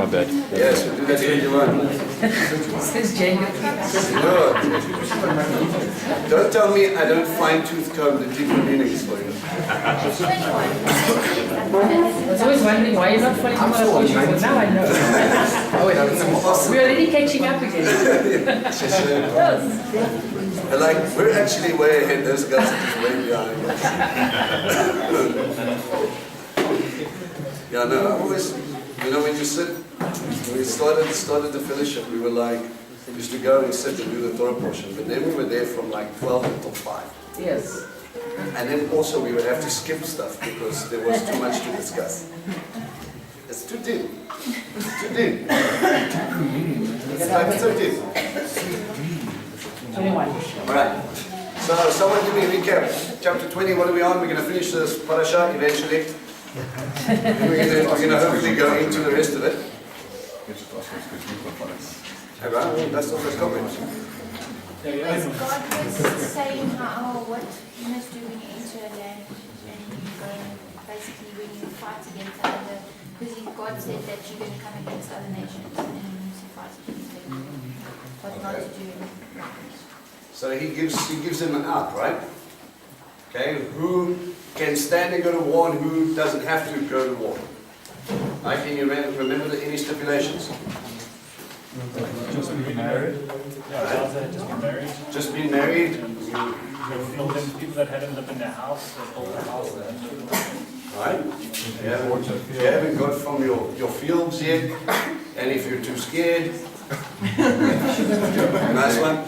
my bad. Yes, we do that in 21. Says Jacob. No. Don't tell me I don't fine-tooth comb the deeper meanings for you. I was always wondering why you're not following my questions, but now I know. Oh, wait, it's impossible. We're already catching up again. And like, we're actually way ahead. Those guys are just way behind us. Yeah, no, I always, you know, when you sit, when we started the fellowship, we were like, we used to go and sit and do the Torah portion, but then we were there from like 12 until 5. Yes. And then also we would have to skip stuff because there was too much to discuss. It's too deep. It's too deep. It's like so deep. 21. Alright. So someone give me a recap. Chapter 20, what are we on? We're going to finish this parasha eventually. And we're going to hopefully go into the rest of it. Everyone, that's all those comments. Yes, God was saying what you must do when you enter a land and you go, basically when you fight against other, because God said that you're going to come against other nations and you need to fight against them. What not to do. So he gives them an out, right? Okay, who can stand and go to war and who doesn't have to go to war? Right, can you remember any stipulations? Just be married. Yeah, just be married. Just being married. No, then people that hadn't lived in their house, they built their house. Right? You haven't got from your fields yet, and if you're too scared, nice one.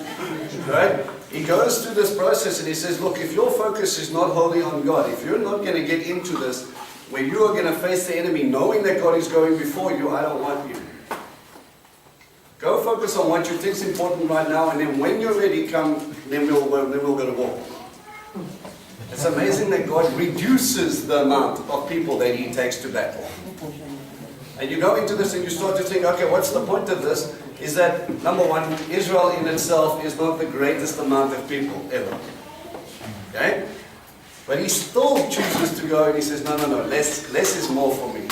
Right? He goes through this process and he says, look, if your focus is not wholly on God, if you're not going to get into this, where you are going to face the enemy knowing that God is going before you, I don't want you. Go focus on what you think is important right now, and then when you're ready, come, then we'll go to war. It's amazing that God reduces the amount of people that He takes to battle. And you go into this and you start to think, okay, what's the point of this? Is that, number one, Israel in itself is not the greatest amount of people ever. Okay? But He still chooses to go and He says, no, less is more for me.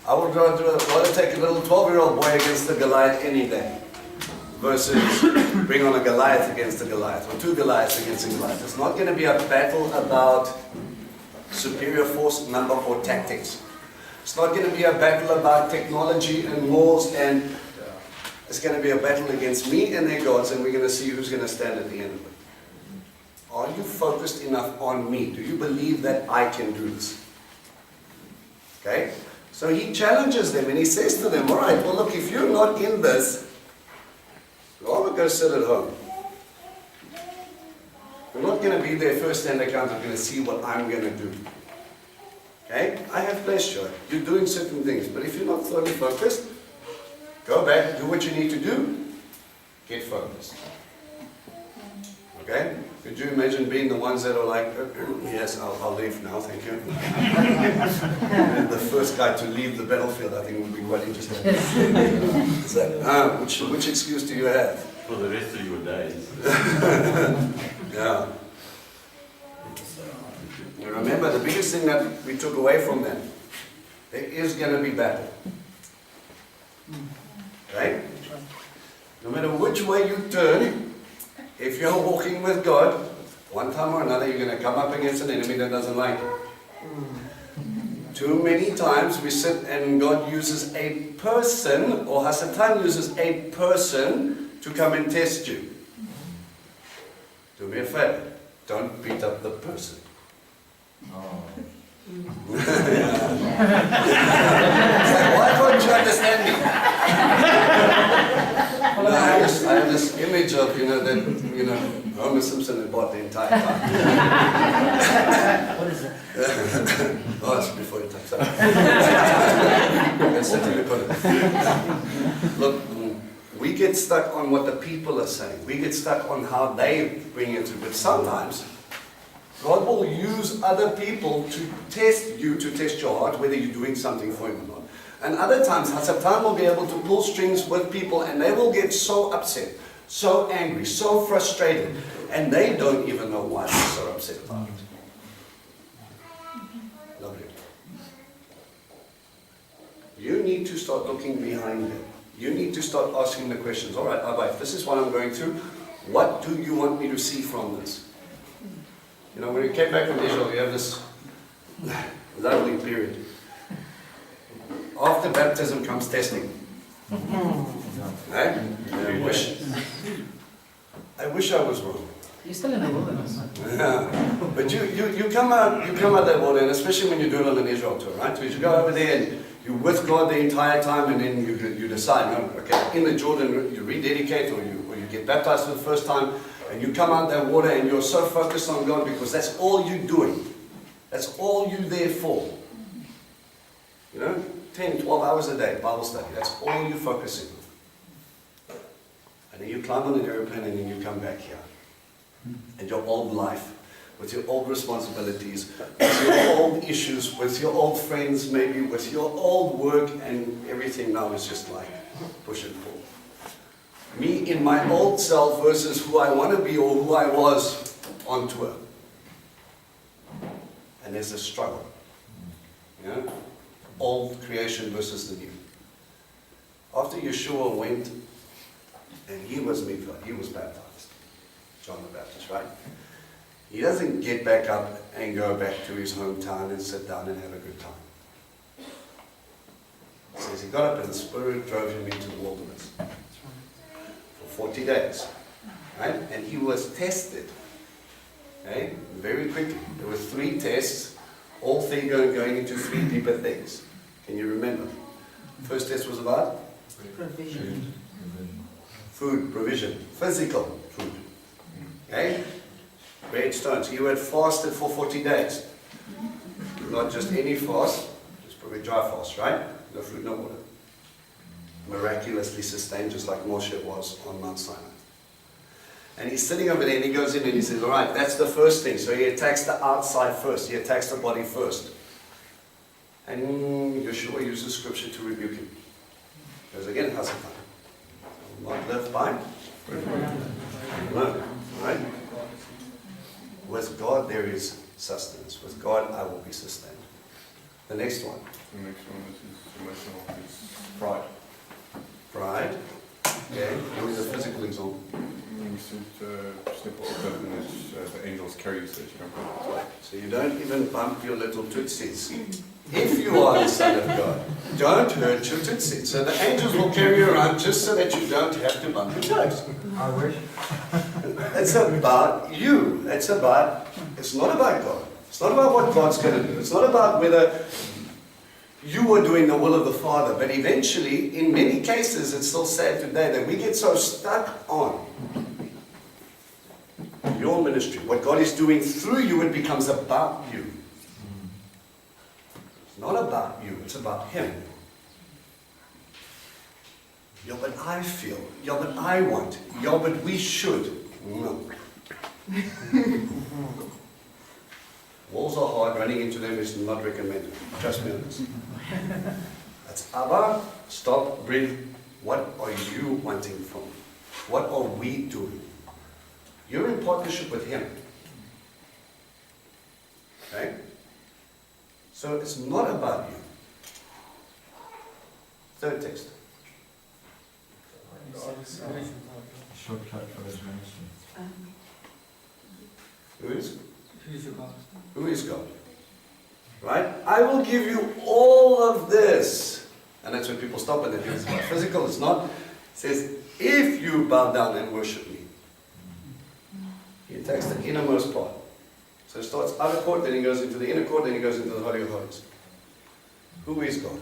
I would rather take a little 12-year-old boy against the Goliath any day versus bring on a Goliath against a Goliath, or two Goliaths against a Goliath. It's not going to be a battle about superior force, number, or tactics. It's not going to be a battle about technology and laws, and it's going to be a battle against me and their gods, and we're going to see who's going to stand at the end of it. Are you focused enough on me? Do you believe that I can do this? Okay? So He challenges them and He says to them, all right, well look, if you're not in this, rather go sit at home. You're not going to be there first-hand account. I'm going to see what I'm going to do. Okay? I have pleasure. You're doing certain things. But if you're not fully focused, go back, do what you need to do. Get focused. Okay? Could you imagine being the ones that are like, yes, I'll leave now, thank you. And the first guy to leave the battlefield, I think would be quite interesting. Is that, which excuse do you have? For the rest of your days. Yeah. And remember, the biggest thing that we took away from them, there is going to be battle. Right? No matter which way you turn, if you're walking with God, one time or another you're going to come up against an enemy that doesn't like you. Too many times we sit and God uses a person, or Hasatan uses a person to come and test you. Do me a favor, don't beat up the person. Why can't you understand me? I have this image of, Homer Simpson had bought the entire car. What is it? Oh, it's before your time. Sorry. Look, we get stuck on what the people are saying. We get stuck on how they bring it to. But sometimes God will use other people to test you, to test your heart, whether you're doing something for Him or not. And other times, Hasatan will be able to pull strings with people, and they will get so upset, so angry, so frustrated, and they don't even know why they're so upset about it. Lovely. You need to start looking behind them. You need to start asking the questions. All right, Abba, if this is what I'm going through, what do you want me to see from this? You know, when you came back from Israel, you have this lovely period. After baptism comes testing. Right? I wish I was wrong. You're still in the wilderness. Yeah. But you come out that water, and especially when you do it on an Israel tour, right? So you go over there and you're with God the entire time, and then you decide, no, okay, in the Jordan you rededicate or you get baptized for the first time, and you come out that water and you're so focused on God because that's all you're doing. That's all you're there for. You know, 10, 12 hours a day, Bible study. That's all you're focusing on. And then you climb on an airplane and then you come back here. And your old life, with your old responsibilities, with your old issues, with your old friends maybe, with your old work, and everything now is just like push and pull. Me in my old self versus who I want to be or who I was on tour. And there's a struggle. You know? Old creation versus the new. After Yeshua went, and he was mikvah, he was baptized, John the Baptist, right? He doesn't get back up and go back to his hometown and sit down and have a good time. It says he got up and the Spirit drove him into the wilderness for 40 days, right? And he was tested, okay? Very quickly. There were 3 tests, all three going into 3 deeper things. Can you remember? First test was about? Provision. Food, provision, physical food. Okay? Bread, stones. He had fasted for 40 days. Not just any fast, just probably dry fast, right? No food, no water. Miraculously sustained, just like Moshe was on Mount Sinai. And he's sitting over there and he goes in and he says, all right, that's the first thing. So he attacks the outside first. He attacks the body first. And Yeshua uses scripture to rebuke him. Because again, how's it done? Not live by? No, right? With God there is sustenance. With God I will be sustained. The next one. The next one is emotional. It's pride. Pride. Okay, what is a physical example? You should step off the cliff and the angels carry you so that you don't go. So you don't even bump your little tootsies. If you are the Son of God, don't hurt your tootsies. So the angels will carry you around just so that you don't have to bump your toes. I wish. It's about you. It's not about God. It's not about what God's going to do. It's not about whether you are doing the will of the Father. But eventually, in many cases, it's still sad today that we get so stuck on your ministry. What God is doing through you, it becomes about you. It's not about you. It's about Him. Yeah, but I feel. Yeah, but I want. Yeah, but we should. No. Walls are hard. Running into them is not recommended. Trust me on this. That's Abba. Stop, breathe. What are you wanting from me? What are we doing? You're in partnership with Him. Okay? So it's not about you. Third text. Shortcut for his ministry. Who is? Who's your God? Who is God? Right? I will give you all of this. And that's when people stop and they think it's about physical. It's not. It says, if you bow down and worship me. He attacks the innermost part. So it starts outer court, then he goes into the inner court, then he goes into the Holy of Holies. Who is God?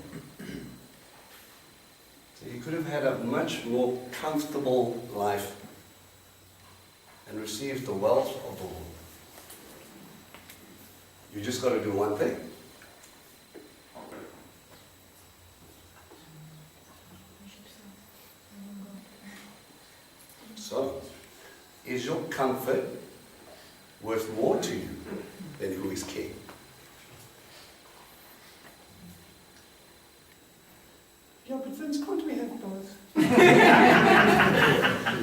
So he could have had a much more comfortable life and received the wealth of the world. You just got to do one thing. So, is your comfort worth more to you than who is king? Yeah, but Vince, can't we have both?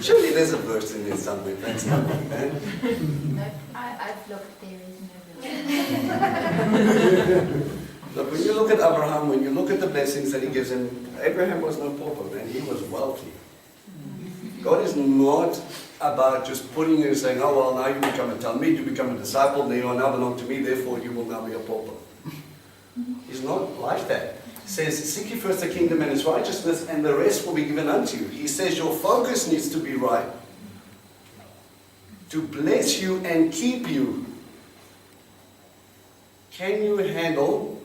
Surely there's a verse in there somewhere. That's not like that. No, I've looked, there is no verse. Look, when you look at Abraham, when you look at the blessings that he gives him, Abraham was no pauper, man. He was wealthy. God is not about just putting you and saying, oh, well, now you become a Talmud, you become a disciple, then you now belong to me, therefore you will now be a pauper. He's not like that. He says, seek ye first the kingdom and its righteousness, and the rest will be given unto you. He says your focus needs to be right. To bless you and keep you. Can you handle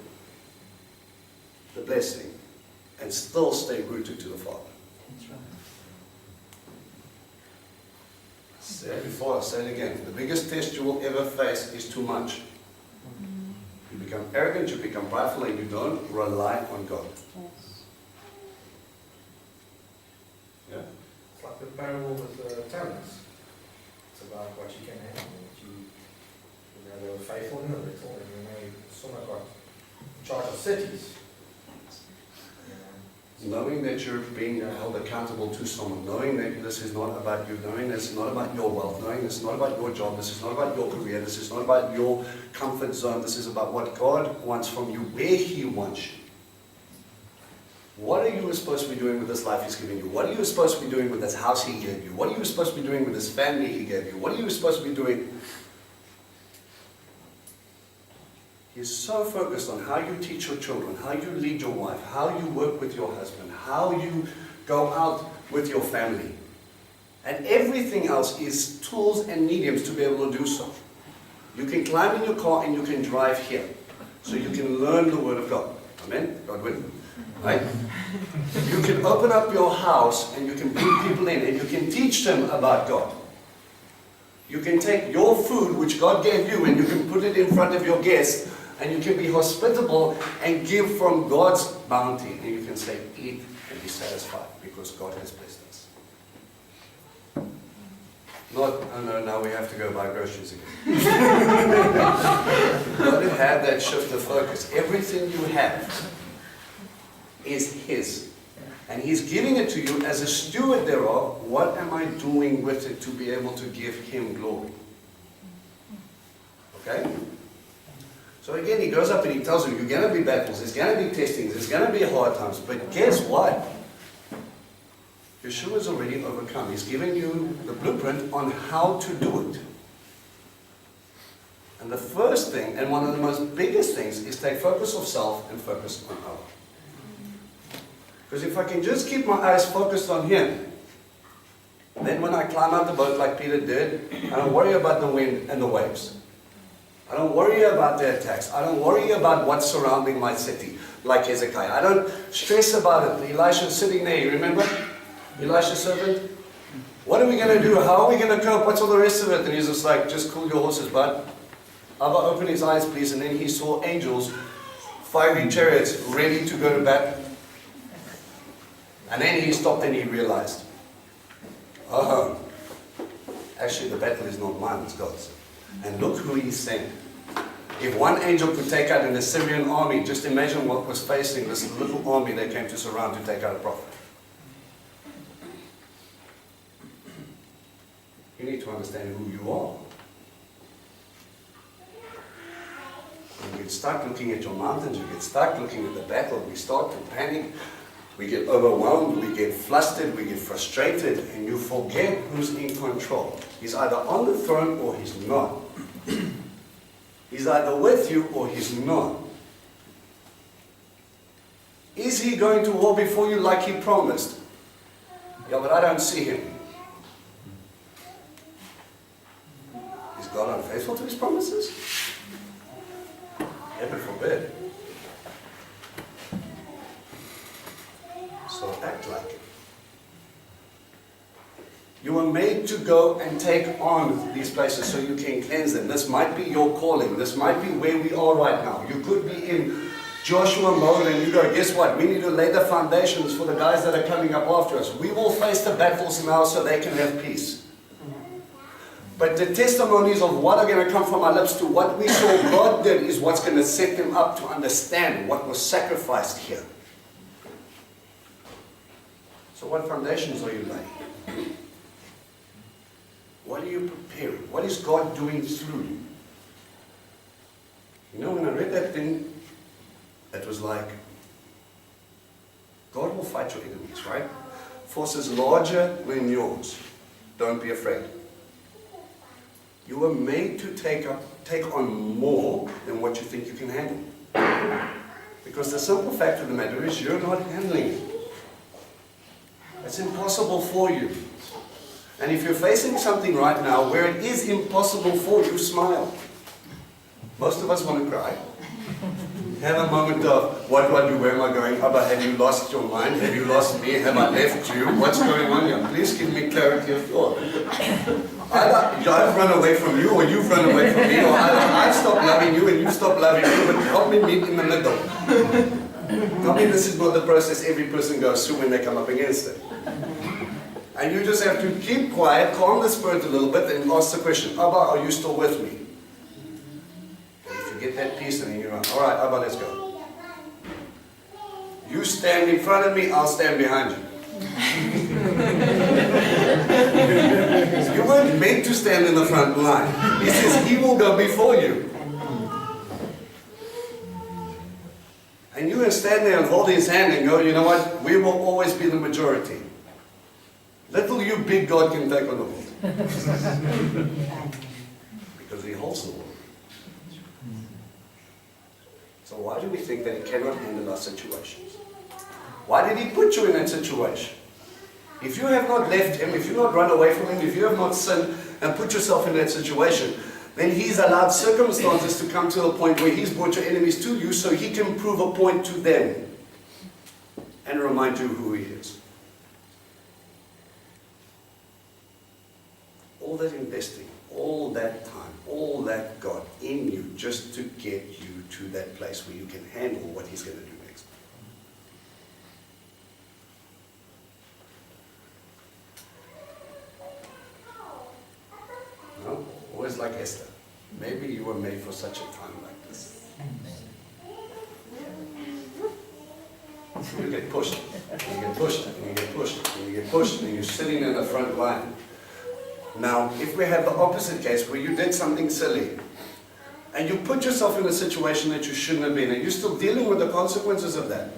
the blessing and still stay rooted to the Father? That's right. Said it before, I'll say it again. The biggest test you will ever face is too much. You become arrogant, you become prideful, and you don't rely on God. Yeah? It's like the parable with the talents. It's about what you can handle. What they were faithful in the little, and then someone got in charge of cities. Knowing that you're being held accountable to someone, knowing that this is not about you, knowing that it's not about your wealth, knowing this is not about your job, this is not about your career, this is not about your comfort zone, this is about what God wants from you, where He wants you. What are you supposed to be doing with this life He's giving you? What are you supposed to be doing with this house He gave you? What are you supposed to be doing with this family He gave you? What are you supposed to be doing? He's so focused on how you teach your children, how you lead your wife, how you work with your husband, how you go out with your family. And everything else is tools and mediums to be able to do so. You can climb in your car and you can drive here. So you can learn the Word of God. Amen? God willing. Right? You can open up your house and you can bring people in and you can teach them about God. You can take your food, which God gave you, and you can put it in front of your guests, and you can be hospitable and give from God's bounty. And you can say, eat and be satisfied, because God has blessed us. Not, oh no, now we have to go buy groceries again. Got to have that shift of focus. Everything you have is His. And He's giving it to you as a steward thereof. What am I doing with it to be able to give Him glory? Okay? So again, He goes up and He tells you, you're going to be battles, there's going to be testings, there's going to be hard times. But guess what? Yeshua's already overcome. He's given you the blueprint on how to do it. And the first thing, and one of the most biggest things, is take focus of self and focus on Allah. Because if I can just keep my eyes focused on Him, then when I climb out the boat like Peter did, I don't worry about the wind and the waves. I don't worry about the attacks. I don't worry about what's surrounding my city, like Hezekiah. I don't stress about it. Elisha's sitting there, you remember? Elisha's servant. What are we going to do? How are we going to cope? What's all the rest of it? And he's just like, just cool your horses, bud. Abba, open his eyes, please. And then he saw angels, fiery chariots, ready to go to battle. And then he stopped and he realized, oh, actually the battle is not mine, it's God's. And look who He sent. If one angel could take out an Assyrian army, just imagine what was facing this little army they came to surround to take out a prophet. You need to understand who you are. When you get stuck looking at your mountains, you get stuck looking at the battle, we start to panic, we get overwhelmed, we get flustered, we get frustrated, and you forget who's in control. He's either on the throne or He's not. He's either with you or He's not. Is He going to war before you like He promised? Yeah, but I don't see Him. Is God unfaithful to His promises? Heaven forbid. So act like it. You were made to go and take on these places so you can cleanse them. This might be your calling. This might be where we are right now. You could be in Joshua mode and you go, guess what? We need to lay the foundations for the guys that are coming up after us. We will face the battles now so they can have peace. But the testimonies of what are going to come from our lips to what we saw God did is what's going to set them up to understand what was sacrificed here. So what foundations are you laying? What are you preparing? What is God doing through you? You know, when I read that thing, like, God will fight your enemies, right? Forces larger than yours. Don't be afraid. You were made to take on more than what you think you can handle. Because the simple fact of the matter is you're not handling it. It's impossible for you. And if you're facing something right now where it is impossible for you, smile. Most of us want to cry. Have a moment of, what do I do? Where am I going? Abba, have you lost your mind? Have you lost me? Have I left you? What's going on here? Please give me clarity of thought. Either I've run away from you, or you've run away from me, or either I've stopped loving you and you stopped loving me, but help me meet in the middle. Tell me this is not the process every person goes through when they come up against it. And you just have to keep quiet, calm the spirit a little bit, and ask the question, Abba, are you still with me? And if you get that peace, and then you're like, all right, Abba, let's go. You stand in front of me, I'll stand behind you. You weren't meant to stand in the front line. He says he will go before you. And you can stand there and hold his hand and go, you know what, we will always be the majority. Little you, big God can take on the world. Because he holds the world. So why do we think that he cannot handle our situations? Why did he put you in that situation? If you have not left him, if you have not run away from him, if you have not sinned and put yourself in that situation, then he's allowed circumstances to come to a point where he's brought your enemies to you so he can prove a point to them and remind you who he is. All that investing, all that time, all that God in you just to get you to that place where you can handle what he's going to do next. No? Always like Esther. Maybe you were made for such a time like this. You get pushed, and you get pushed, and you get pushed, and you get pushed, and you're sitting in the front line. Now, if we have the opposite case where you did something silly, and you put yourself in a situation that you shouldn't have been, and you're still dealing with the consequences of that,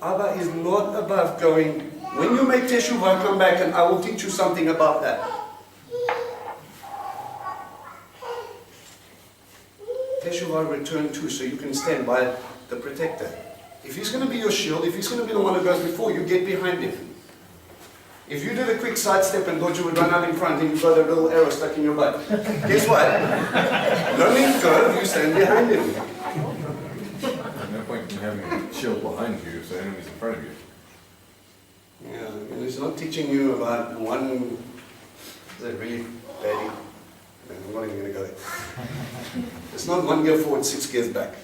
Abba is not above going, when you make teshuvah, come back and I will teach you something about that. Teshuvah, return to, so you can stand by the protector. If he's going to be your shield, if he's going to be the one who goes before you, get behind him. If you did a quick sidestep and thought you would run out in front and you've got a little arrow stuck in your butt, guess what? Learning curve, you stand behind him. There's no point in having a shield behind you if the enemy's in front of you. Yeah, and he's not teaching you about one, is it really bad? I'm not even going to go there. It's not 1 gear forward, 6 gears back.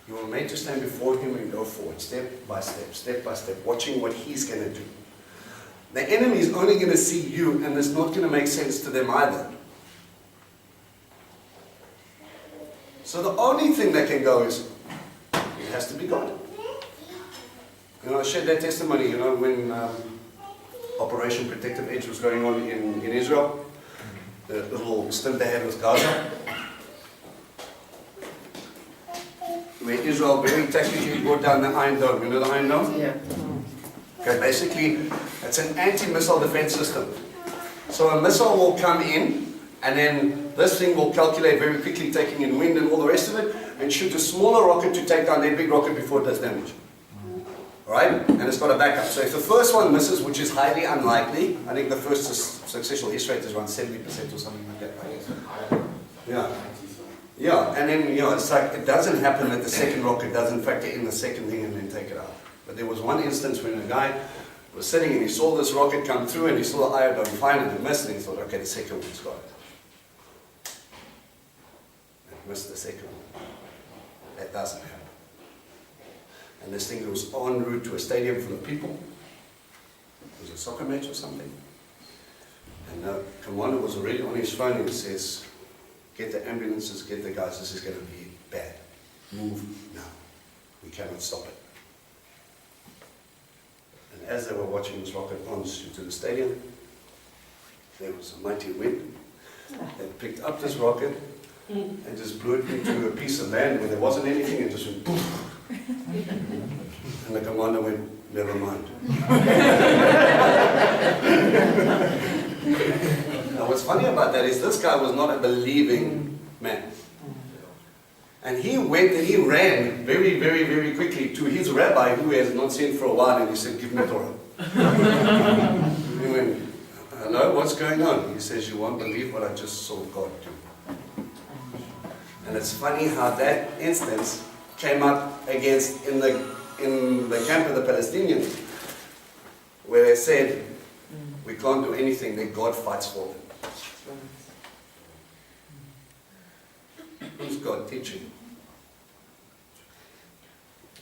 You were made to stand before him and go forward, step by step, watching what he's going to do. The enemy is only going to see you, and it's not going to make sense to them either. So the only thing that can go is, it has to be God. You know, I shared that testimony, you know, when Operation Protective Edge was going on in Israel, the little stint they had with Gaza. Where Israel very tactically brought down the Iron Dome. You know the Iron Dome? Yeah. Okay, basically, it's an anti-missile defense system. So a missile will come in, and then this thing will calculate very quickly, taking in wind and all the rest of it, and shoot a smaller rocket to take down their big rocket before it does damage. Alright? And it's got a backup. So if the first one misses, which is highly unlikely, I think the first successful hit rate is around 70% or something like that, right? Yeah. Yeah, and then, you know, it's like, it doesn't happen that the second rocket doesn't factor in the second thing and then take it out. But there was one instance when a guy was sitting and he saw this rocket come through and he saw the iodine fine and it missed, and he thought, okay, the second one's got it. And he missed the second one. That doesn't happen. And this thing was en route to a stadium full of people. It was a soccer match or something. And the commander was already on his phone and he says, get the ambulances, get the guys, this is going to be bad. Move now. We cannot stop it. And as they were watching this rocket launch into the stadium, there was a mighty wind that picked up this rocket and just blew it into a piece of land where there wasn't anything and just went poof. And the commander went, never mind. Now what's funny about that is this guy was not a believing man. And he went and he ran very, very, very quickly to his rabbi who has not seen for a while, and he said, give me Torah. He went, hello, what's going on? He says, you won't believe what I just saw God do. And it's funny how that instance came up against in the camp of the Palestinians, where they said, we can't do anything that God fights for them. Who's God teaching?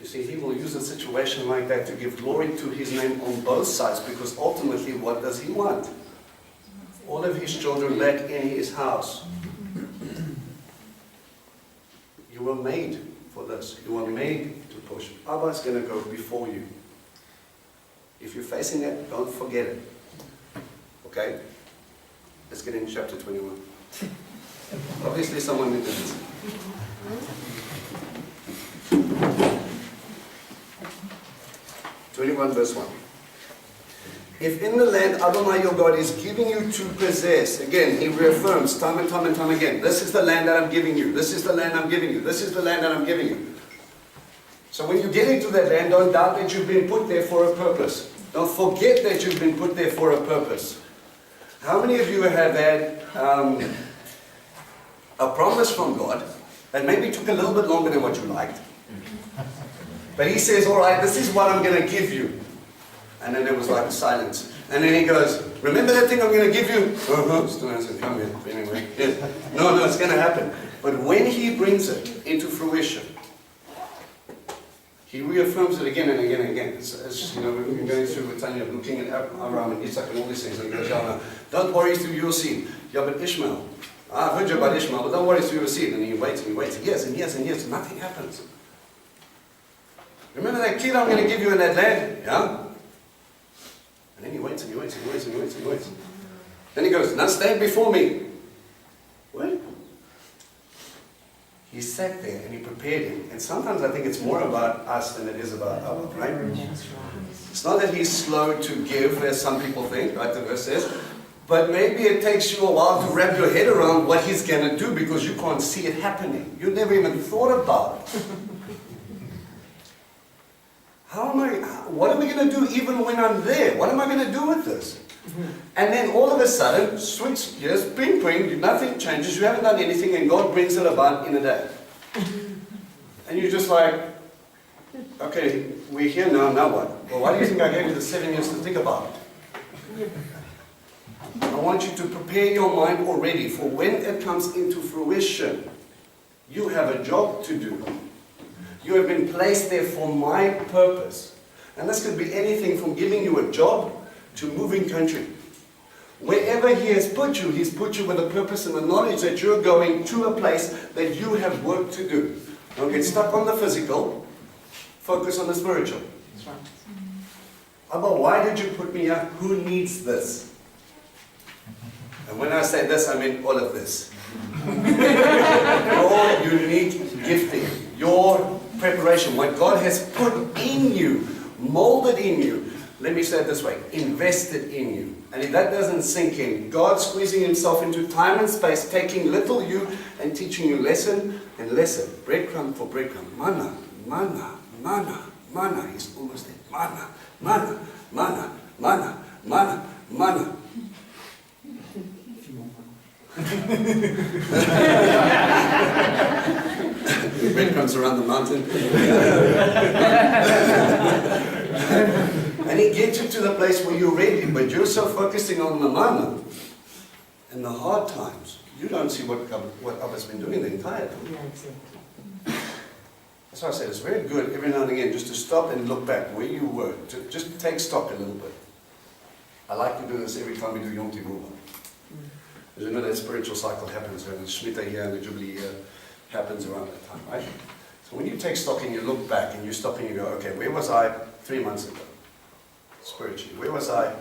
You see, he will use a situation like that to give glory to his name on both sides, because ultimately, what does he want? All of his children back in his house. You were made for this. You were made to push. Abba is going to go before you. If you're facing it, don't forget it. Okay? Let's get into chapter 21. Obviously, someone needed this. 21 verse 1. If in the land Adonai your God is giving you to possess, again, he reaffirms time and time and time again, this is the land that I'm giving you, this is the land I'm giving you, this is the land that I'm giving you. So when you get into that land, don't doubt that you've been put there for a purpose. Don't forget that you've been put there for a purpose. How many of you have had a promise from God that maybe took a little bit longer than what you liked? But he says, all right, this is what I'm going to give you. And then there was like a silence. And then he goes, remember that thing I'm going to give you? Still hasn't come yet. Anyway, yes. No, it's going to happen. But when he brings it into fruition, he reaffirms it again and again and again. It's just, you know, we've been going through with Tanya, looking at Abraham and Isaac and all these things. And he goes, yeah, no, don't worry through your seed. Yeah, but Ishmael. I've heard you about Ishmael, but don't worry through your seed. And he waits and he waits. Years and years and years. Nothing happens. Remember that kid I'm going to give you in that land? Yeah? And then he waits and he waits and he waits and he waits and he waits. Then he goes, now stand before me. What? He sat there and he prepared him. And sometimes I think it's more about us than it is about our, right? It's not that he's slow to give, as some people think, right? The verse says. But maybe it takes you a while to wrap your head around what he's going to do because you can't see it happening. You never even thought about it. What are we going to do even when I'm there? What am I going to do with this? And then all of a sudden, switch gears, ping, ping, nothing changes, you haven't done anything, and God brings it about in a day. And you're just like, okay, we're here now what? Well, why do you think I gave you the 7 years to think about it? I want you to prepare your mind already for when it comes into fruition. You have a job to do. You have been placed there for my purpose. And this could be anything from giving you a job to moving country. Wherever he has put you, he's put you with a purpose and the knowledge that you're going to a place that you have work to do. Don't get stuck on the physical. Focus on the spiritual. That's right. Abba, why did you put me here? Who needs this? And when I say this, I mean all of this. Your unique gifting. Your preparation, what God has put in you, molded in you. Let me say it this way, invested in you. And if that doesn't sink in, God squeezing himself into time and space, taking little you and teaching you lesson and lesson, breadcrumb for breadcrumb, manna, manna, manna, manna, he's almost there, manna, manna, manna, manna, manna, manna. The breadcrumbs around the mountain. And he gets you to the place where you're ready, but you're so focusing on the manna and the hard times, you don't see what Abba's been doing the entire time. Yeah, exactly. That's why I said it's very good every now and again just to stop and look back where you were, to just take stock a little bit. I like to do this every time we do Yom Kippur. As you know, that spiritual cycle happens when the Shemitah year and the Jubilee year happens around that time, right? So when you take stock and you look back and you stop and you go, okay, where was I 3 months ago? Spiritually. Where was I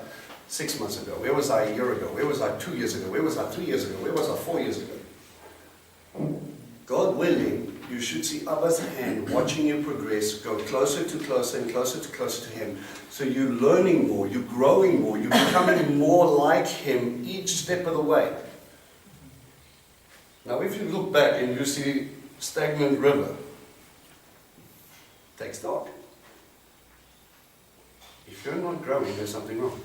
6 months ago? Where was I a year ago? Where was I 2 years ago? Where was I 3 years ago? Where was I 4 years ago? God willing, you should see Abba's hand watching you progress, go closer to closer and closer to closer to Him. So you're learning more, you're growing more, you're becoming more like Him each step of the way. Now if you look back and you see stagnant river, take stock. If you're not growing, there's something wrong.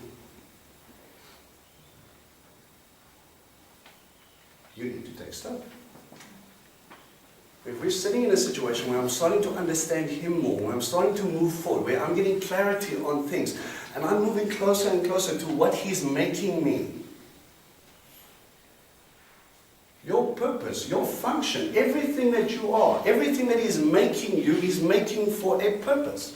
You need to take stock. If we're sitting in a situation where I'm starting to understand Him more, where I'm starting to move forward, where I'm getting clarity on things, and I'm moving closer and closer to what He's making me, your purpose, your function, everything that you are, everything that He's making you, He's making for a purpose.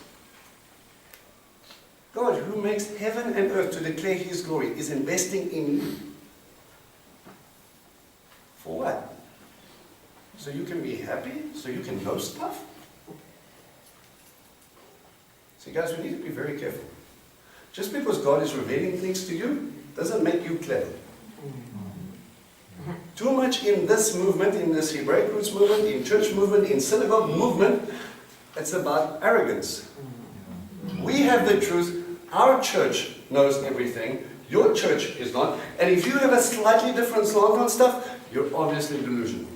God, who makes heaven and earth to declare His glory, is investing in you. For what? So you can be happy? So you can know stuff? See guys, we need to be very careful. Just because God is revealing things to you, doesn't make you clever. Too much in this movement, in this Hebraic roots movement, in church movement, in synagogue movement, it's about arrogance. We have the truth. Our church knows everything. Your church is not. And if you have a slightly different slant on stuff, you're obviously delusional.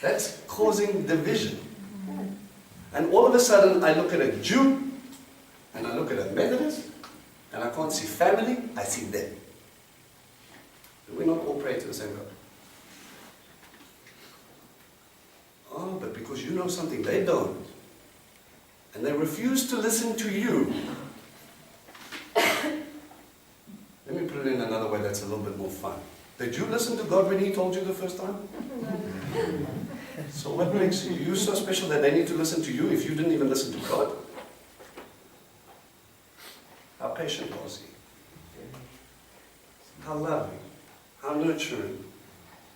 That's causing division. And all of a sudden, I look at a Jew, and I look at a Methodist, and I can't see family, I see them. Do we not all pray to the same God? Oh, but because you know something they don't, and they refuse to listen to you. Let me put it in another way that's a little bit more fun. Did you listen to God when He told you the first time? So what makes you so special that they need to listen to you if you didn't even listen to God? How patient was He? How loving? How nurturing?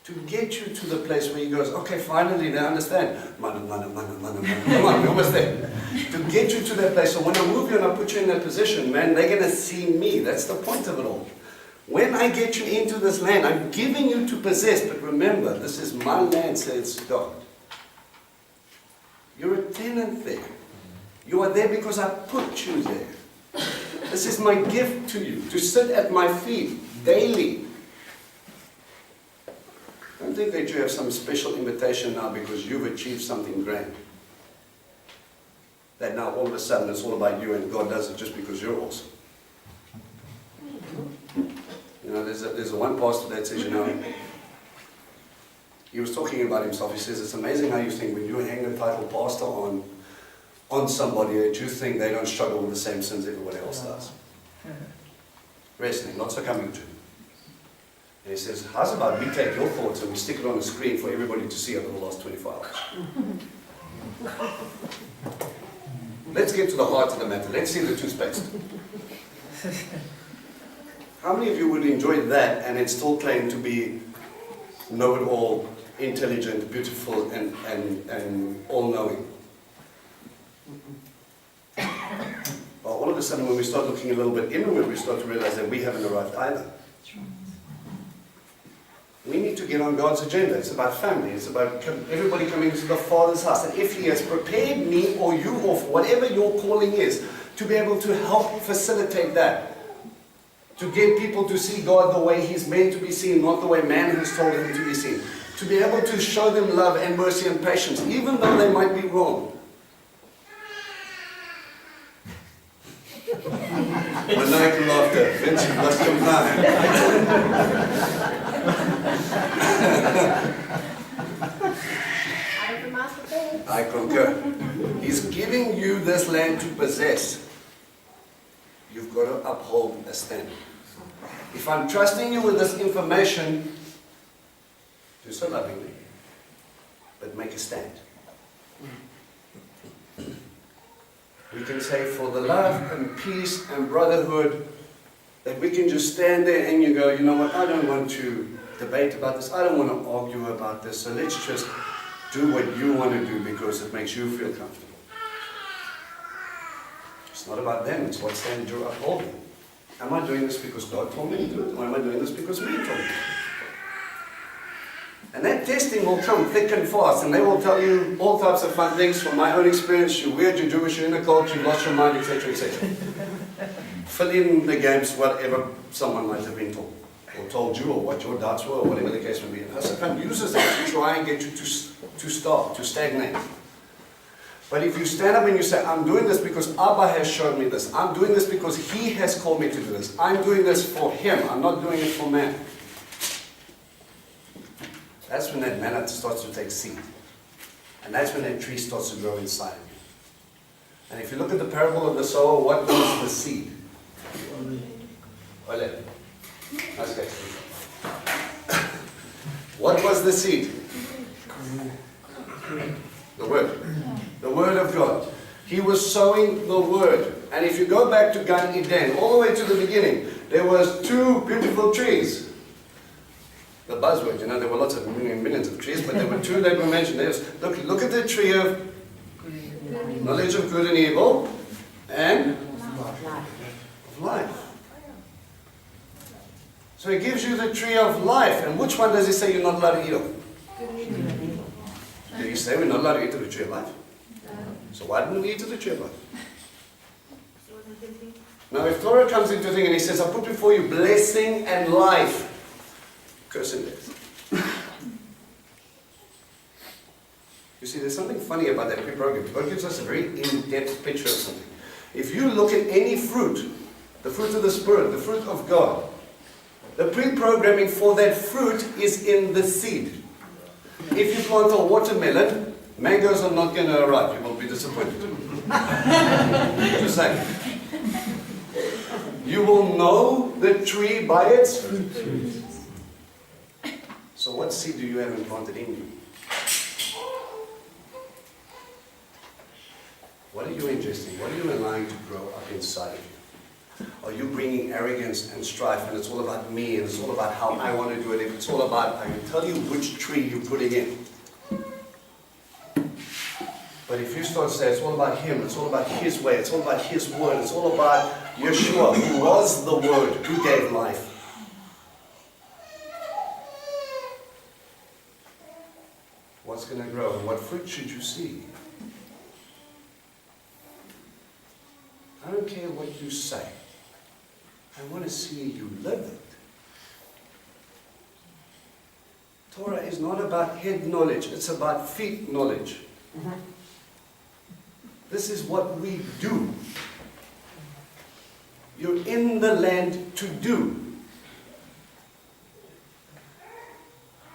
To get you to the place where He goes, okay, finally they understand. Mana. Come on, we're almost there. To get you to that place. So when I move you and I put you in that position, man, they're going to see me. That's the point of it all. When I get you into this land, I'm giving you to possess, but remember, this is my land, says God. You're a tenant there. You are there because I put you there. This is my gift to you, to sit at my feet daily. Don't think that you have some special invitation now because you've achieved something grand. That now all of a sudden it's all about you and God does it just because you're awesome. You know, there's one pastor that says, you know, he was talking about himself. He says, it's amazing how you think when you hang the title pastor on somebody that you think they don't struggle with the same sins everybody else does. Wrestling, not succumbing to. And he says, how's about we take your thoughts and we stick it on the screen for everybody to see over the last 24 hours? Let's get to the heart of the matter. Let's see the toothpaste. How many of you would enjoy that and it still claim to be know-it-all, intelligent, beautiful, and all-knowing? Well, all of a sudden when we start looking a little bit inward, we start to realize that we haven't arrived either. We need to get on God's agenda. It's about family. It's about everybody coming to the Father's house. And if He has prepared me or you or whatever your calling is, to be able to help facilitate that, to get people to see God the way He's meant to be seen, not the way man has told Him to be seen. To be able to show them love and mercy and patience, even though they might be wrong. Maniacal laughter. Vince, you must come down. I concur. He's giving you this land to possess. You've got to uphold a standard. If I'm trusting you with this information, do so lovingly, but make a stand. We can say for the love and peace and brotherhood that we can just stand there and you go, you know what, I don't want to debate about this, I don't want to argue about this, so let's just do what you want to do because it makes you feel comfortable. It's not about them, it's what standard you're upholding. Am I doing this because God told me to do it, or am I doing this because man told me? And that testing will come thick and fast, and they will tell you all types of fun things from my own experience. You're weird, you're Jewish, you're in a cult, you've lost your mind, etc., etc. Fill in the gaps, whatever someone might have been told, or told you, or what your doubts were, or whatever the case may be. And Hasatan uses that to try and get you to stop, to stagnate. But if you stand up and you say, I'm doing this because Abba has shown me this. I'm doing this because He has called me to do this. I'm doing this for Him. I'm not doing it for man. That's when that manna starts to take seed. And that's when that tree starts to grow inside of you. And if you look at the parable of the sower, what was the seed? Ole. Okay. What was the seed? The Word. The Word of God. He was sowing the Word. And if you go back to Gan Eden, all the way to the beginning, there was two beautiful trees. The buzzword, there were lots of millions of trees, but there were two that were mentioned. There's, look at the tree of knowledge of good and evil, and of life. So He gives you the tree of life. And which one does He say you're not allowed to eat of? Did He say we're not allowed to eat of the tree of life? So why didn't we eat of the tree of life? Now if Torah comes into the thing and He says, I put before you blessing and life, curse and death. You see, there's something funny about that pre-program. God gives us a very in-depth picture of something. If you look at any fruit, the fruit of the Spirit, the fruit of God, the pre-programming for that fruit is in the seed. If you plant a watermelon, mangoes are not going to arrive. You will be disappointed. Just saying. You will know the tree by its fruit. So what seed do you have implanted in you? What are you ingesting? What are you allowing to grow up inside of you? Are you bringing arrogance and strife, and it's all about me, and it's all about how I want to do it? If it's all about, I can tell you which tree you're putting in. But if you start to say it's all about Him, it's all about His way, it's all about His word, it's all about Yeshua, who was the Word, who gave life. What's going to grow, and what fruit should you see? I don't care what you say. I want to see you live it. Torah is not about head knowledge, it's about feet knowledge. This is what we do. You're in the land to do.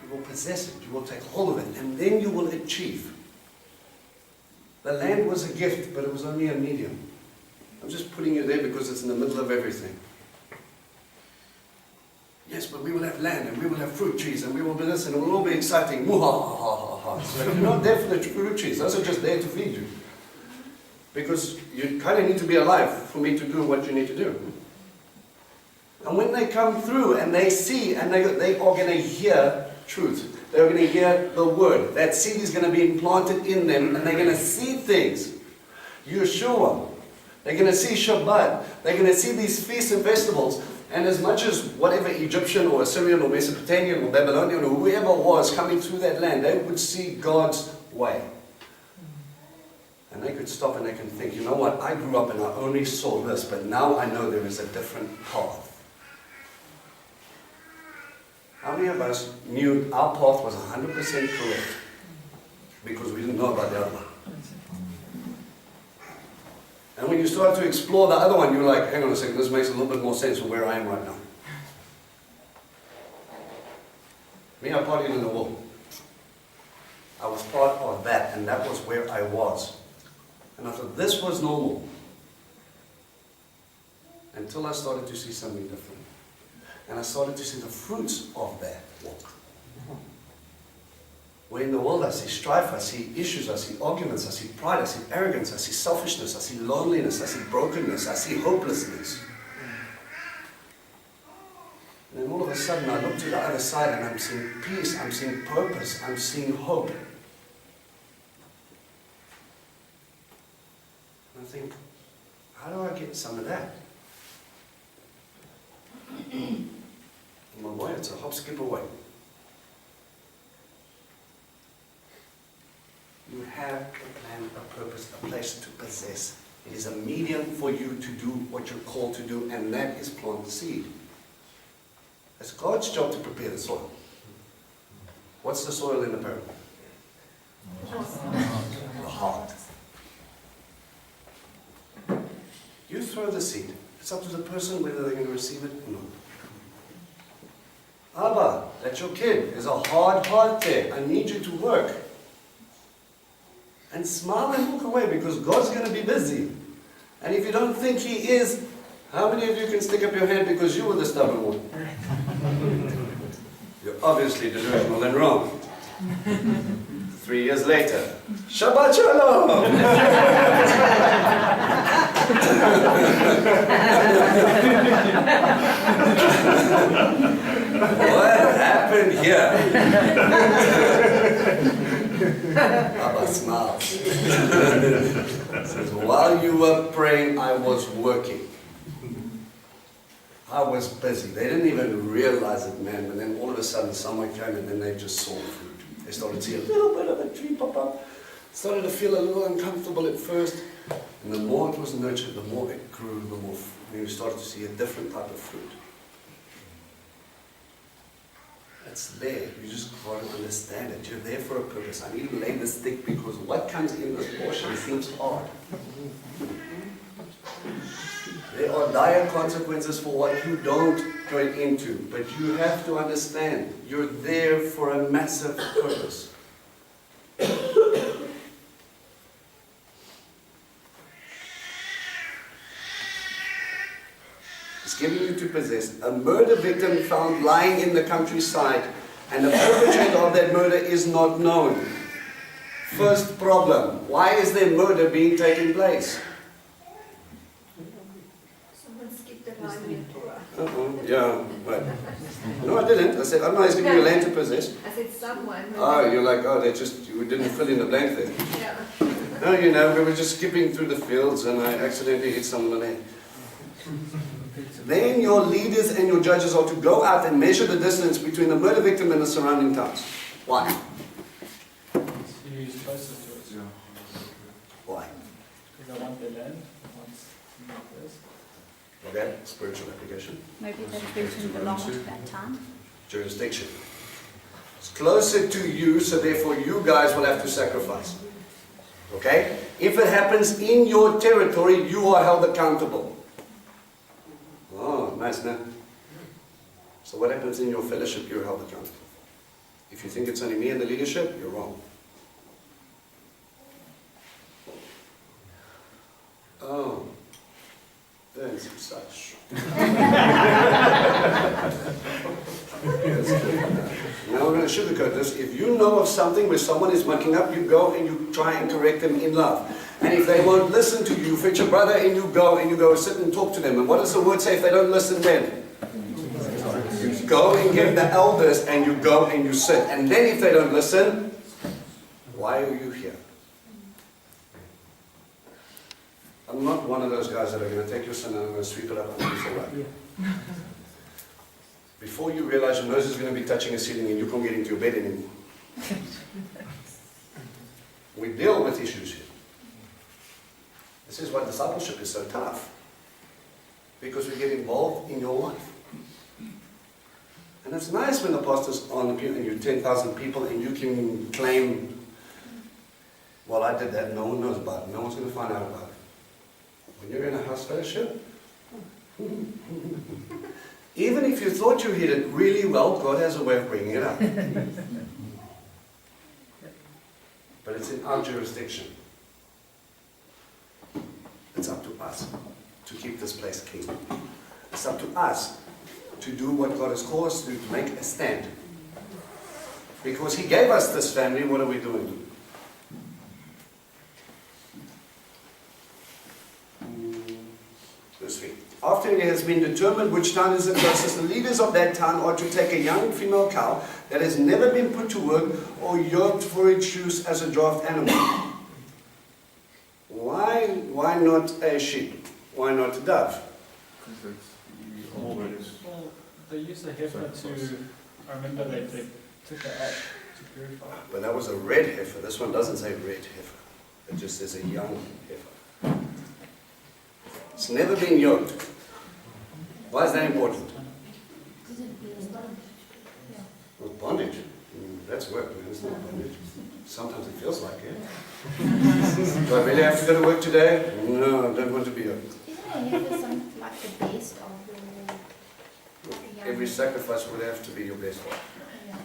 You will possess it, you will take hold of it, and then you will achieve. The land was a gift, but it was only a medium. I'm just putting you there because it's in the middle of everything. Yes, but we will have land, and we will have fruit trees, and we will be this, and it will all be exciting. So you're not there for the fruit trees. Those are just there to feed you. Because you kind of need to be alive for me to do what you need to do. And when they come through and they see, and they are going to hear truth. They're going to hear the word. That seed is going to be implanted in them, and they're going to see things. Yeshua. They're going to see Shabbat. They're going to see these feasts and festivals. And as much as whatever Egyptian or Assyrian or Mesopotamian or Babylonian or whoever was coming through that land, they would see God's way. And they could stop and they can think, you know what, I grew up and I only saw this, but now I know there is a different path. How many of us knew our path was 100% correct because we didn't know about the other one? And when you start to explore the other one, you're like, hang on a second, this makes a little bit more sense of where I am right now. Me, I partied in the world. I was part of that, and that was where I was. And I thought this was normal. Until I started to see something different. And I started to see the fruits of that walk. Where in the world I see strife, I see issues, I see arguments, I see pride, I see arrogance, I see selfishness, I see loneliness, I see brokenness, I see hopelessness. And then all of a sudden I look to the other side and I'm seeing peace, I'm seeing purpose, I'm seeing hope. And I think, how do I get some of that? My boy, it's a hop, skip away. You have a plan, a purpose, a place to possess. It is a medium for you to do what you're called to do, and that is plant the seed. It's God's job to prepare the soil. What's the soil in the parable? The heart. You throw the seed. It's up to the person whether they're going to receive it or not. Abba, that's your kid. There's a hard heart there. I need you to work. And smile and walk away, because God's going to be busy. And if you don't think He is, how many of you can stick up your hand because you were the stubborn one? You're obviously delusional and wrong. 3 years later, Shabbat Shalom! What happened here? Abba smiles. Says, while you were praying, I was working. I was busy. They didn't even realize it, man. But then all of a sudden, someone came and then they just saw fruit. They started to see a little bit of a tree pop up. Started to feel a little uncomfortable at first. And the more it was nurtured, the more it grew, the more you started to see a different type of fruit. It's there. You just got to understand it. You're there for a purpose. I need to lay this thick because what comes in this portion seems hard. There are dire consequences for what you don't go into. But you have to understand, you're there for a massive purpose. It's giving you to possess. A murder victim found lying in the countryside, and the perpetrator of that murder is not known. First problem, why is there murder being taking place? Someone skipped the line in Torah. Yeah, right. No, I didn't. I said, oh no, he's giving you land to possess. I said someone. Oh, you're like, oh, they just, you didn't fill in the blank there. Yeah. No, you know, we were just skipping through the fields and I accidentally hit someone on the head. Then your leaders and your judges are to go out and measure the distance between the murder victim and the surrounding towns. Why? He's closer to it. Why? Because I want the land. Once this. Okay, spiritual application. Maybe that person belonged to that town. Jurisdiction. It's closer to you, so therefore you guys will have to sacrifice. Okay? If it happens in your territory, you are held accountable. Oh, nice, no? So what happens in your fellowship, you're held accountable. If you think it's only me and the leadership, you're wrong. Oh, there's such. Now we're going to sugarcoat this. If you know of something where someone is mucking up, you go and you try and correct them in love. And if they won't listen to you, fetch a brother and you go sit and talk to them. And what does the word say if they don't listen then? You go and get the elders and you go and you sit. And then if they don't listen, why are you here? I'm not one of those guys that are going to take your son and I'm going to sweep it up and it's all right. Before you realize your nose is going to be touching a ceiling and you can't get into your bed anymore. We deal with issues here. This is why discipleship is so tough. Because we get involved in your life. And it's nice when the pastor's on the pew and you're 10,000 people and you can claim, well, I did that, no one knows about it, no one's going to find out about it. When you're in a house fellowship, even if you thought you hid it really well, God has a way of bringing it up. But it's in our jurisdiction. It's up to us to keep this place clean. It's up to us to do what God has called us to do, to make a stand. Because He gave us this family, what are we doing? Verse 3. After it has been determined which town is the closest, the leaders of that town are to take a young female cow that has never been put to work or yoked for its use as a draft animal. Why not a sheep? Why not a dove? Because you always They used the heifer to, I remember they took the ash to purify. But that was a red heifer. This one doesn't say red heifer. It just says a young heifer. It's never been yoked. Why is that important? Well, bondage. That's work, man. It's not bondage. Sometimes it feels like it. Do I really have to go to work today? No, I don't want to be yoked. Isn't a heifer something like the best of the Every sacrifice would have to be your best one. Yeah.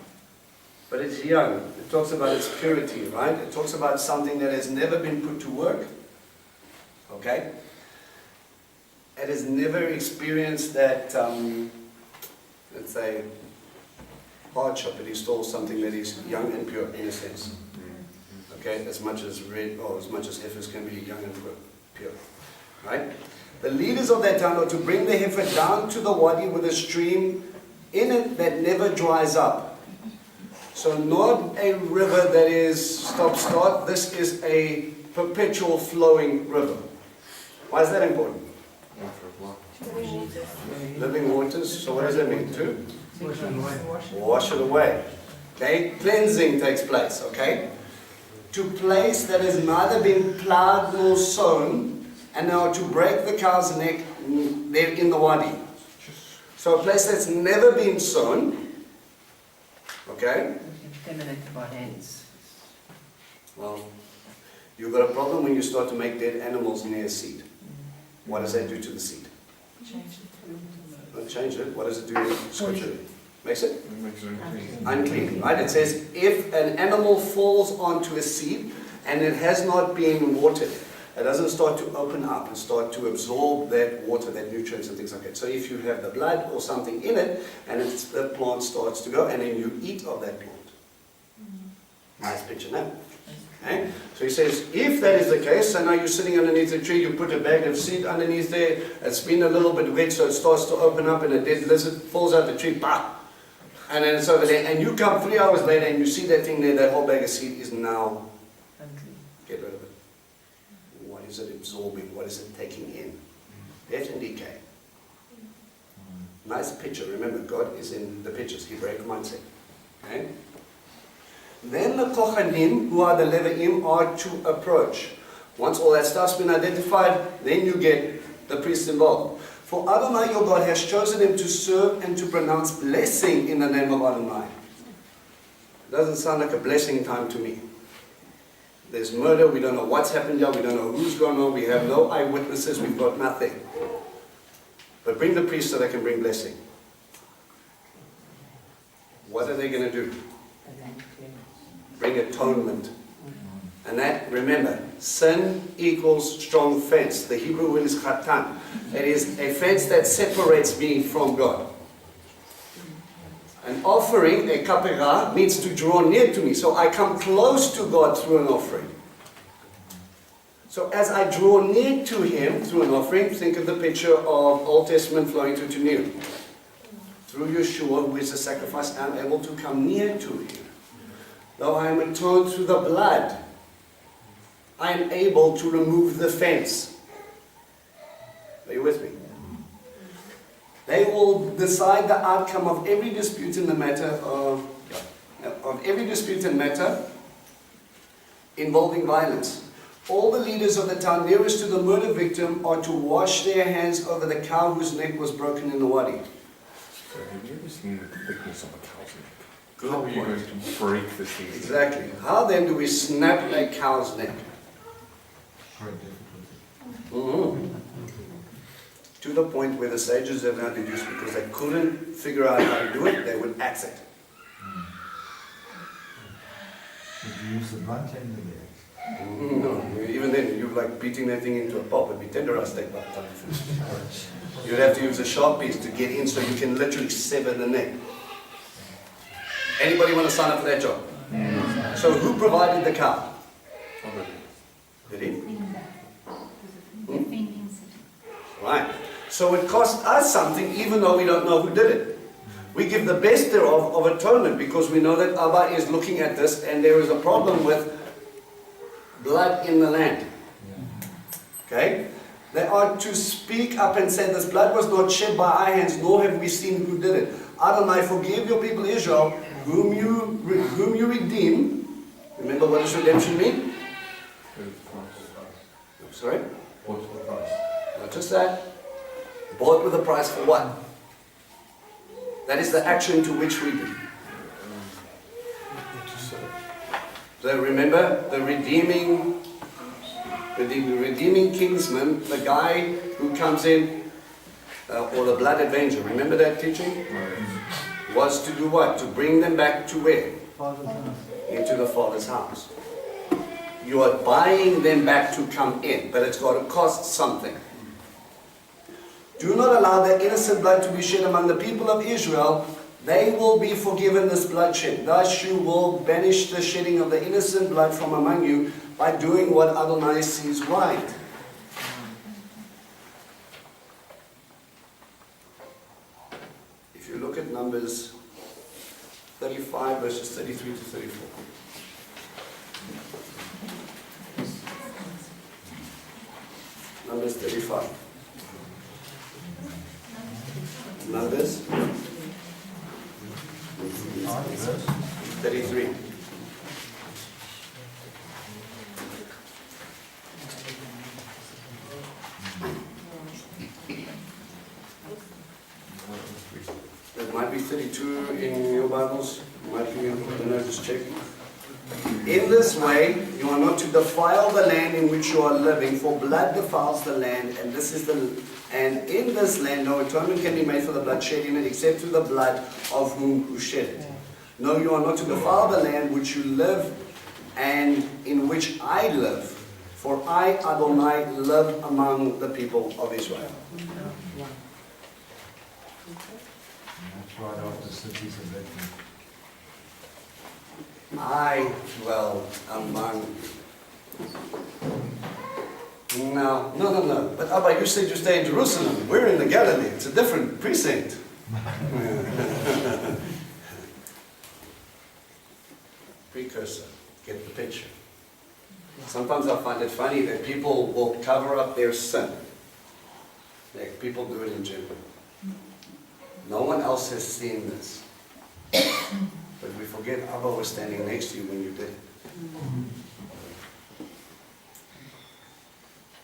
But it's young. It talks about its purity, right? It talks about something that has never been put to work. Okay? It has never experienced that, let's say, hardship. It is still something that is young and pure in a sense. Okay? As much as red, or as much as heifers can be young and pure. Right? The leaders of that town are to bring the heifer down to the wadi with a stream in it that never dries up. So not a river that is stop-start. This is a perpetual flowing river. Why is that important? Living waters. So what does that mean? To wash it away. Okay? Cleansing takes place. Okay? To place that has neither been plowed nor sown, and now to break the cow's neck there in the wadi. So a place that's never been sown. Okay? Contaminated by hands. Well, you've got a problem when you start to make dead animals near a seed. What does that do to the seed? Don't change it. What does it do scripturally? Makes it? It makes it unclean. Unclean, right? It says if an animal falls onto a seed and it has not been watered, it doesn't start to open up and start to absorb that water, that nutrients and things like that. So if you have the blood or something in it and the plant starts to go and then you eat of that plant. Nice picture now. Okay? So he says, if that is the case, so now you're sitting underneath a tree, you put a bag of seed underneath there, it's been a little bit wet, so it starts to open up and a dead lizard falls out the tree, bah! And then it's over there, and you come 3 hours later and you see that thing there, that whole bag of seed is now, get rid of it. What is it absorbing? What is it taking in? Death and decay. Nice picture. Remember, God is in the pictures. Hebraic mindset. Okay? Then the Kohanim, who are the Leviim, are to approach. Once all that stuff's been identified, then you get the priests involved. For Adonai your God has chosen him to serve and to pronounce blessing in the name of Adonai. It doesn't sound like a blessing time to me. There's murder, we don't know what's happened here, we don't know who's gone on, we have no eyewitnesses, we've got nothing. But bring the priests so they can bring blessing. What are they going to do? Bring atonement. And that, remember, sin equals strong fence. The Hebrew word is chatan. It is a fence that separates me from God. An offering, a kapera, means to draw near to me. So I come close to God through an offering. So as I draw near to Him through an offering, think of the picture of Old Testament flowing to New. Through Yeshua, who is the sacrifice, I am able to come near to Him. Though I am atoned through the blood, I am able to remove the fence. Are you with me? They will decide the outcome of every dispute in the matter of every dispute and matter involving violence. All the leaders of the town nearest to the murder victim are to wash their hands over the cow whose neck was broken in the wadi. So have you ever seen the thickness of a cow's neck? Good How are you point. going to break this thing? Exactly. How then do we snap a cow's neck? To the point where the sages have now deduced, because they couldn't figure out how to do it, they would axe it. Would you use the blunt end of the axe? No, even then, you're like beating that thing into a pulp. It'd be tenderized steak by the time you finish. You'd have to use a sharp piece to get in so you can literally sever the neck. Anybody want to sign up for that job? So who provided the cow? Did he? Right. So it cost us something even though we don't know who did it. We give the best thereof of atonement because we know that Abba is looking at this and there is a problem with blood in the land. Okay? They are to speak up and say, this blood was not shed by our hands, nor have we seen who did it. Adonai, forgive your people Israel, whom you redeem. Remember what does redemption mean? Sorry? Bought for the price. Not just that. Bought with a price for what? That is the action to which we do. So remember, the redeeming kinsman, the guy who comes in, or the blood avenger, remember that teaching? Was to do what? To bring them back to where? Into the Father's house. You are buying them back to come in, but it's got to cost something. Do not allow the innocent blood to be shed among the people of Israel. They will be forgiven this bloodshed. Thus you will banish the shedding of the innocent blood from among you by doing what Adonai sees right. If you look at Numbers 35 verses 33 to 34. Numbers 35. Numbers 33. It might be 32 in your Bibles. It might be, just check. In this way, you are not to defile the land in which you are living, for blood defiles the land, and in this land no atonement can be made for the blood shed in it, except through the blood of who shed it. No, you are not to defile the land which you live, and in which I live, for I, Adonai, live among the people of Israel. That's right after cities of Bethlehem. I dwell among. No. But Abba, you said you stay in Jerusalem. We're in the Galilee. It's a different precinct. Precursor. Get the picture. Sometimes I find it funny that people will cover up their sin. Like people do it in general. No one else has seen this. But we forget Abba was standing next to you when you did it.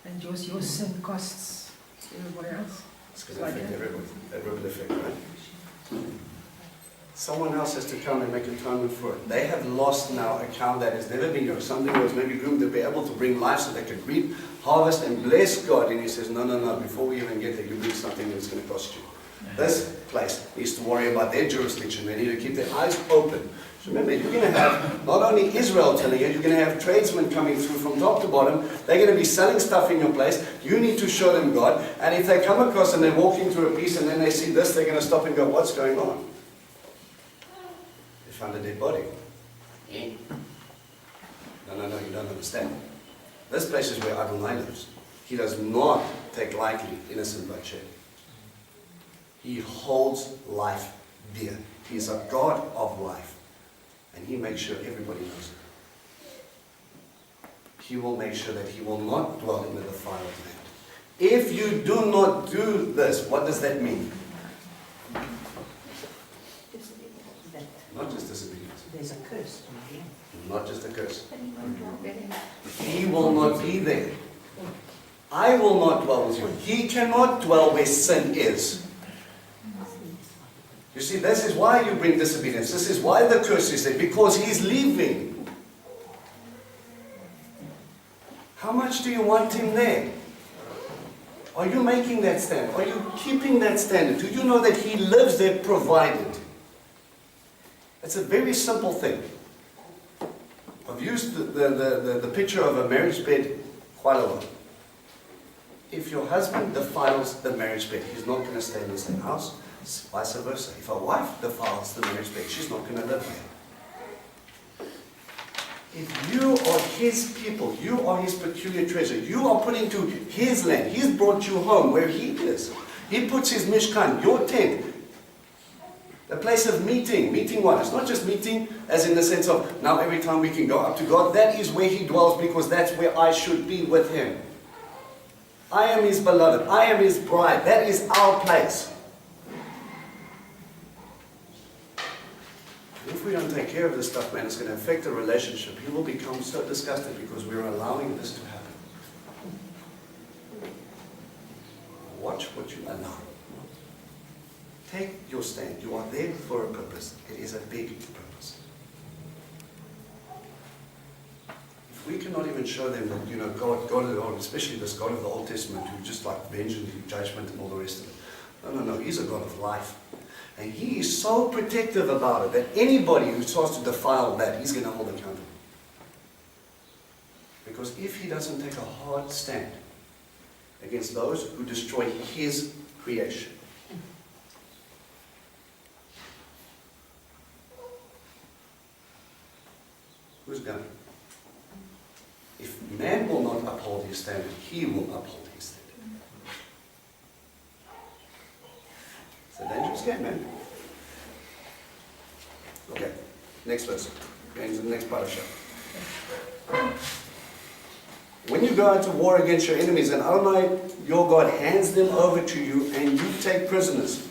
And your sin costs everybody else. It's going to affect everybody. That ripple effect, right? Someone else has to come and make atonement for it. They have lost now a cow that has never been yours. Something was maybe groomed to be able to bring life so they could reap, harvest, and bless God. And he says, no. Before we even get there, you bring something that's going to cost you. This place needs to worry about their jurisdiction. They need to keep their eyes open. So remember, you're going to have not only Israel telling you, you're going to have tradesmen coming through from top to bottom. They're going to be selling stuff in your place. You need to show them God. And if they come across and they're walking through a piece and then they see this, they're going to stop and go, what's going on? They found a dead body. No, you don't understand. This place is where Adonai lives. He does not take lightly innocent bloodshed. He holds life dear. He is a God of life. And he makes sure everybody knows it. He will make sure that he will not dwell in the defiled land. If you do not do this, what does that mean? Not just disobedience. There's a curse. Not just a curse. He will not be there. I will not dwell with you. He cannot dwell where sin is. You see, this is why you bring disobedience. This is why the curse is there, because he's leaving. How much do you want him there? Are you making that stand? Are you keeping that standard? Do you know that he lives there provided? It's a very simple thing. I've used the picture of a marriage bed quite a lot. If your husband defiles the marriage bed, he's not going to stay in the same house. Vice versa. If a wife defiles the marriage bed, she's not going to live there. If you are his people, you are his peculiar treasure, you are put into his land. He's brought you home where he is. He puts his mishkan, your tent, a place of meeting. Meeting what? It's not just meeting as in the sense of now every time we can go up to God. That is where he dwells because that's where I should be with him. I am his beloved. I am his bride. That is our place. And if we don't take care of this stuff, man, it's going to affect the relationship. He will become so disgusted because we're allowing this to happen. Watch what you allow. Take your stand. You are there for a purpose. It is a big purpose. If we cannot even show them that, you know, God of the Old, especially this God of the Old Testament, who just like vengeance, judgment, and all the rest of it. No. He's a God of life. And he is so protective about it that anybody who starts to defile that, he's going to hold accountable. Because if he doesn't take a hard stand against those who destroy his creation, who's going? If man will not uphold his standard, he will uphold his standard. It's a dangerous game, man. Okay, next verse. Going to the next part of the show. When you go into war against your enemies, and Adonai, your God, hands them over to you, and you take prisoners,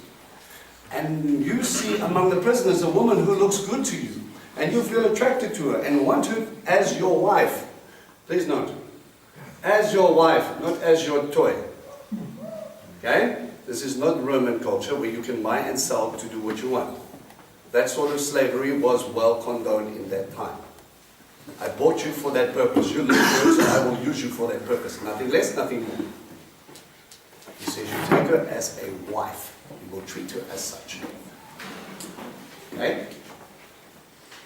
and you see among the prisoners a woman who looks good to you, and you feel attracted to her, and want her as your wife. Please note, as your wife, not as your toy. Okay? This is not Roman culture where you can buy and sell to do what you want. That sort of slavery was well condoned in that time. I bought you for that purpose. You live for it, so I will use you for that purpose. Nothing less, nothing more. He says you take her as a wife. You will treat her as such. Okay?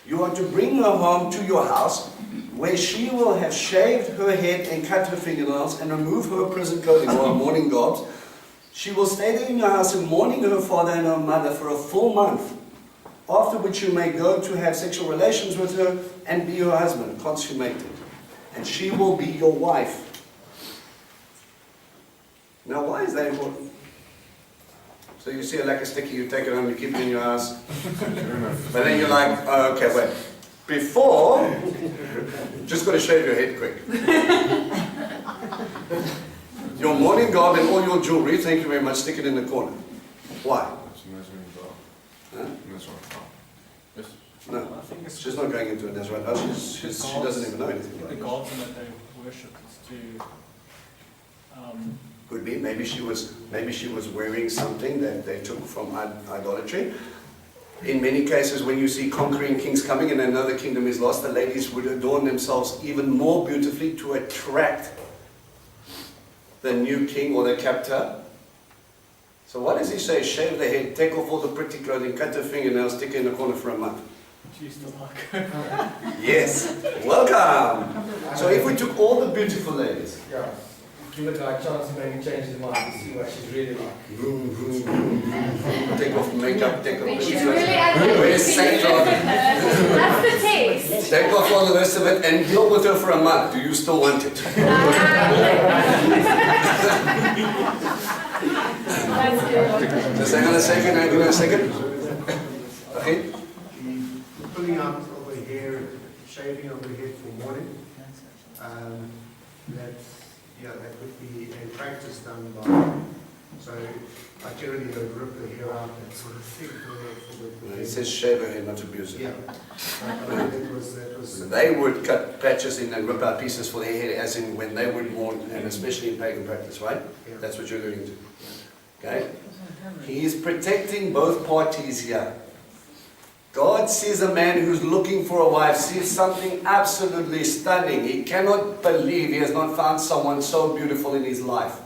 You are to bring her home to your house, where she will have shaved her head and cut her fingernails and remove her prison clothing or her mourning garbs. She will stay there in your house and mourning her father and her mother for a full month, after which you may go to have sexual relations with her and be her husband, consummated. And she will be your wife. Now, why is that important? So you see a lacquer sticky, you take it home, you keep it in your house. But then you're like, oh, okay, wait. Before, just got to shave your head quick. Your mourning garb and all your jewelry, thank you very much, stick it in the corner. Why? That's a Nazarene vow. Huh? Nazarene vow. Yes. No, she's not going into a Nazarene vow. She doesn't even know anything about The it. gods that they worship is to Could be. Maybe she was wearing something that they took from idolatry. In many cases, when you see conquering kings coming and another kingdom is lost, the ladies would adorn themselves even more beautifully to attract the new king or the captor. So what does he say? Shave the head, take off all the pretty clothing, cut the fingernails, stick it in the corner for a month. do you still like her? Yes. Welcome. So if we took all the beautiful ladies, Yeah. Give a guy a chance to maybe change his mind to see what she's really like. take off makeup, take off She's the really ugly. Where's Saint John? That's the taste. Take off all the rest of it and deal with her for a month. Do you still want it? That's good. Just hang on a second, hang on a second. Okay. Pulling out of the hair, shaving of the head for mourning. That would be a practice done by, so like generally they would rip the hair out and sort of thick the It says shave her head, not abuse her. yeah. That was So they would cut patches in and rip out pieces for their head, as in when they would mourn, and especially in pagan practice, right? yeah. That's what you're alluding to. Okay? He is protecting both parties here. God sees a man who's looking for a wife, sees something absolutely stunning. He cannot believe he has not found someone so beautiful in his life.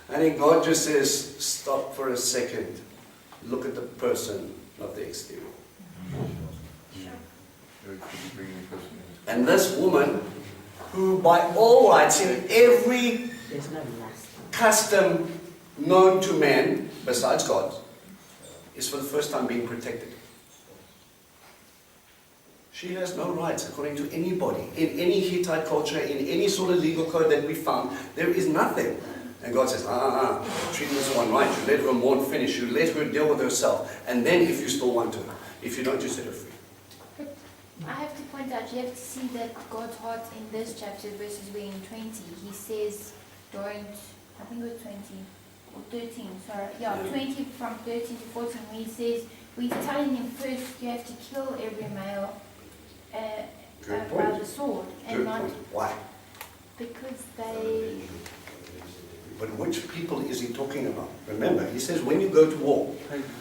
And then God just says, stop for a second. Look at the person, not the exterior. And this woman, who by all rights, in every custom known to man, besides God, is for the first time being protected. She has no rights, according to anybody, in any Hittite culture, in any sort of legal code that we found. There is nothing. And God says, treat this one right. You let her mourn finish. You let her deal with herself. And then if you still want her, if you don't, you set her free. But I have to point out, you have to see that God's heart in this chapter verses where in 20, he says, don't, I think it was 20 or 13, sorry, yeah, 20 from 13 to 14, where he says, he's telling them first you have to kill every male Good by point. the sword, and Good not point. Why? because they, But which people is he talking about? Remember, he says when you go to war.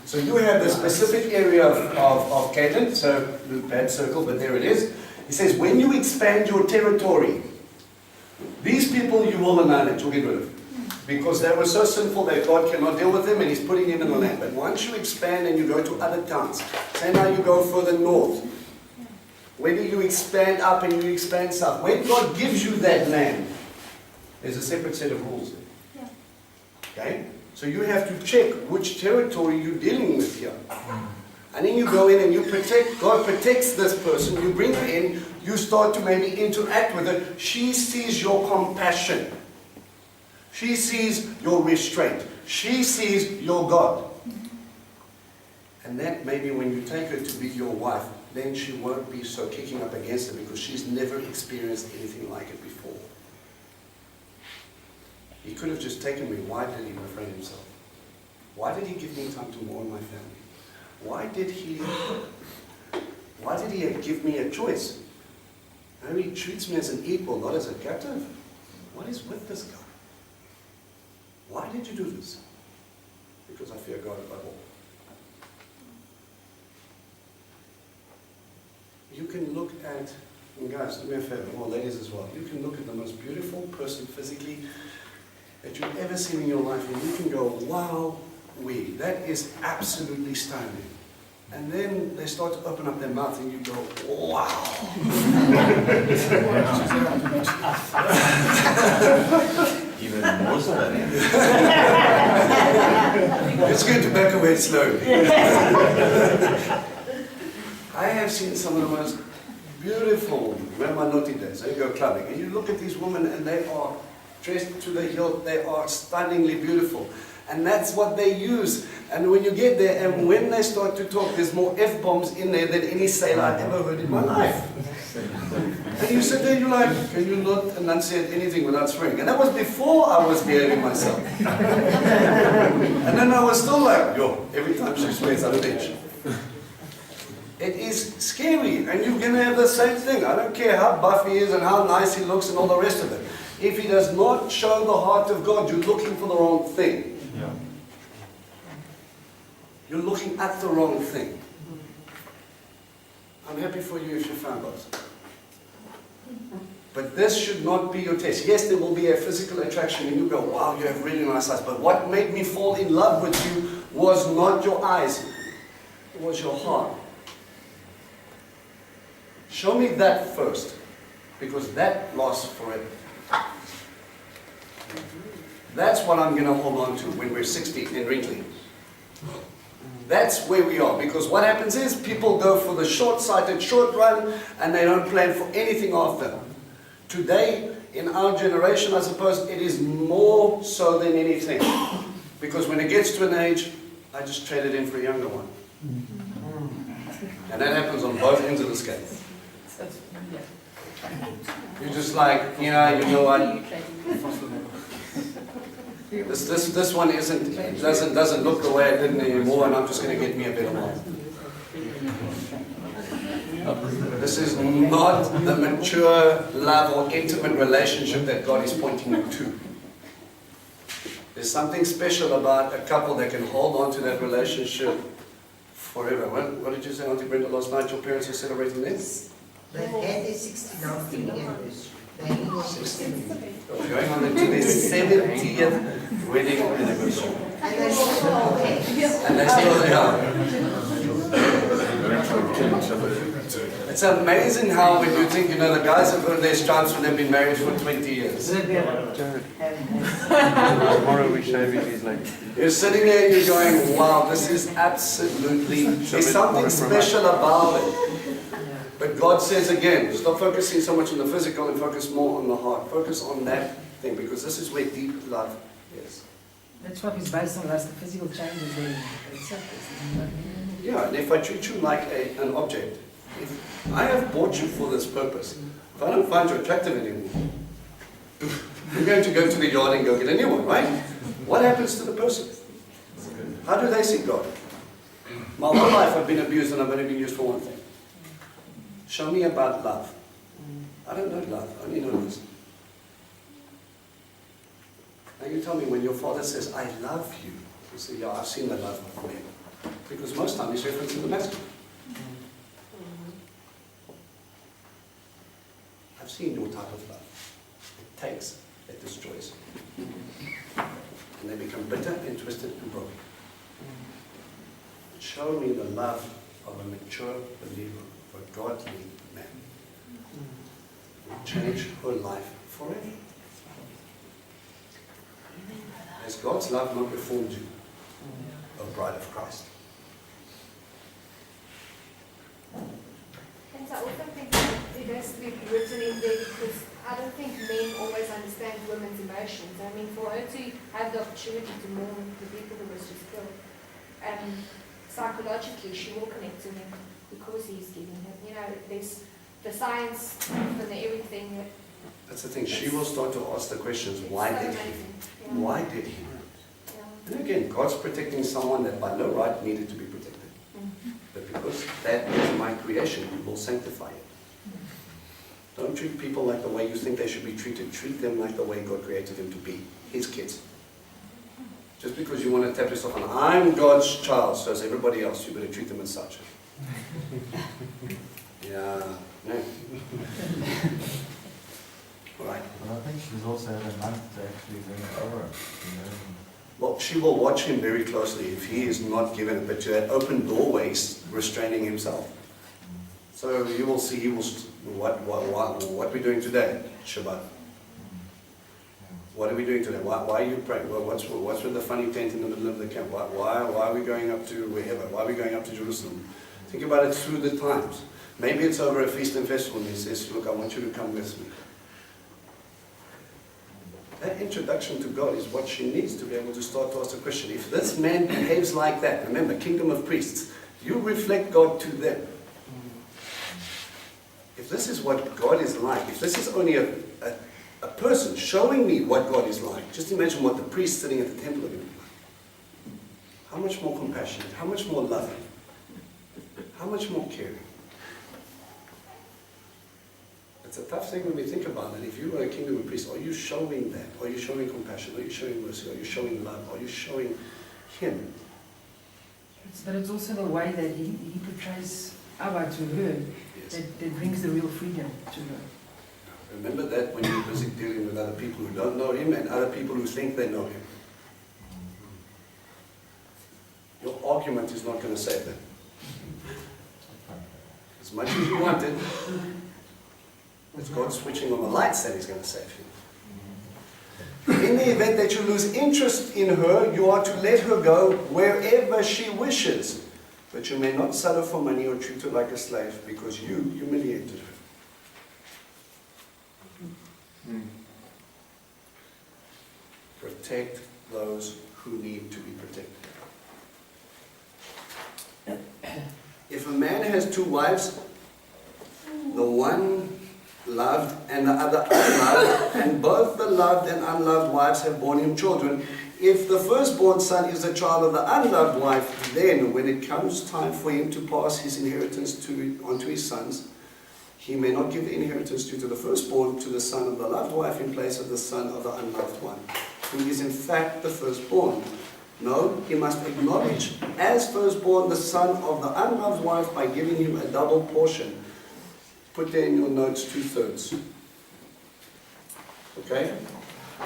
So you have the specific area of Canaan, so bad circle, but there it is. He says when you expand your territory, these people you will annihilate, you'll get rid of. Because they were so sinful that God cannot deal with them and He's putting them in the land. But once you expand and you go to other towns, say now you go further north, whether you expand up and you expand south, when God gives you that land, there's a separate set of rules there. Okay? So you have to check which territory you're dealing with here. And then you go in and you protect, God protects this person, you bring her in, you start to maybe interact with her. She sees your compassion. She sees your restraint. She sees your God. And that maybe when you take her to be your wife, then she won't be so kicking up against it because she's never experienced anything like it before. He could have just taken me. Why did he refrain himself? Why did he give me time to mourn my family? Why did he give me a choice? Now he treats me as an equal, not as a captive. What is with this guy? Why did you do this? Because I fear God above all. You can look at, and guys, do me a favor, more ladies as well. You can look at the most beautiful person physically that you've ever seen in your life, and you can go, wow, that is absolutely stunning. And then they start to open up their mouth and you go, wow. Even more stunning. It's going to back away slowly. I have seen some of the most beautiful women. Remember my naughty days, I go clubbing, and you look at these women and they are dressed to the hilt, they are stunningly beautiful. And that's what they use. And when you get there, and when they start to talk, there's more F-bombs in there than any sailor I've ever heard in my life. And you sit there, you're like, can you not enunciate anything without swearing? And that was before I was behaving myself. And then I was still like, yo, every time she swears, I'm a bitch. It is scary, and you're going to have the same thing. I don't care how buff he is and how nice he looks and all the rest of it. If he does not show the heart of God, you're looking for the wrong thing. Yeah. You're looking at the wrong thing. I'm happy for you if you found God. But this should not be your test. Yes, there will be a physical attraction and you go, wow, you have really nice eyes. But what made me fall in love with you was not your eyes. It was your heart. Show me that first. Because that lasts forever. That's what I'm going to hold on to when we're 60 and wrinkly. That's where we are. Because what happens is people go for the short-sighted short run and they don't plan for anything after. Today, in our generation, I suppose, it is more so than anything. Because when it gets to an age, I just trade it in for a younger one. And that happens on both ends of the scale. You're just like, yeah, you know what? This one doesn't look the way it did anymore, and I'm just going to get me a better one. This is not the mature love or intimate relationship that God is pointing you to. There's something special about a couple that can hold on to that relationship forever. What did you say, Auntie Brenda, last night? Your parents are celebrating this? They had their 69th anniversary. They were 60. Going on into their 70th wedding anniversary. And they still okay. And they still are. It's amazing how when you think, the guys have earned their stripes when they've been married for 20 years. Tomorrow we shaving his leg. You're sitting there and you're going, wow, this is absolutely, there's something special about it. But God says again, stop focusing so much on the physical and focus more on the heart. Focus on that thing, because this is where deep love is. That's what is based on us, the physical changes there. Yeah, and if I treat you like an object, if I have bought you for this purpose, if I don't find you attractive anymore, You're going to go to the yard and go get a new one, right? What happens to the person? How do they see God? My whole life I've been abused and I've only been used for one thing. Show me about love. I don't know love, I only know this. Now you tell me when your father says, I love you, you say, yeah, I've seen the love of men. Because most time he's referencing the masculine. I've seen your type of love. It takes, it destroys. And they become bitter and twisted and broken. Show me the love of a mature believer, of a godly man. Change her life forever. Has God's love not reformed you, O bride of Christ? And so I also think that it has to be written in there because I don't think men always understand women's emotions. I mean, for her to have the opportunity to mourn the people who was just killed, psychologically she will connect to him because he's giving her. You know, there's the science and the everything. That's the thing. She will start to ask the questions, why did he? Why did he? And again, God's protecting someone that by no right needed to be protected. But because that is my creation, He will sanctify it. Don't treat people like the way you think they should be treated. Treat them like the way God created them to be, His kids. Just because you want to tap yourself on, I'm God's child, so is everybody else, you better treat them as such. Yeah. No. Right. But I think she's also had a month to actually bring it over. Well, she will watch him very closely if he is not given it, but to that open doorways restraining himself. So you will see, he will, what we're doing today, Shabbat. What are we doing today? Why are you praying? Well, what's with the funny tent in the middle of the camp? Why are we going up to wherever? Why are we going up to Jerusalem? Think about it through the times. Maybe it's over a feast and festival and he says, look, I want you to come with me. That introduction to God is what she needs to be able to start to ask the question. If this man behaves like that, remember, kingdom of priests, you reflect God to them. If this is what God is like, if this is only a person showing me what God is like, just imagine what the priest sitting at the temple are going to be like. How much more compassionate, how much more loving, how much more caring. It's a tough thing when we think about it. If you are a kingdom of priests, are you showing that? Are you showing compassion? Are you showing mercy? Are you showing love? Are you showing Him? But it's also the way that he portrays Abba to her that brings the real freedom to her. Remember that when you're busy dealing with other people who don't know Him and other people who think they know Him. Your argument is not going to save them. As much as you want it, it's God switching on the lights that He's going to save you. In the event that you lose interest in her, you are to let her go wherever she wishes. But you may not sell her for money or treat her like a slave because you humiliated her. Protect those who need to be protected. If a man has two wives, the one loved and the other unloved, and both the loved and unloved wives have borne him children, if the firstborn son is the child of the unloved wife, then when it comes time for him to pass his inheritance on to his sons, he may not give the inheritance due to the firstborn to the son of the loved wife in place of the son of the unloved one, who is in fact the firstborn. No, he must acknowledge as firstborn the son of the unloved wife by giving him a double portion. Put there in your notes 2/3. Okay?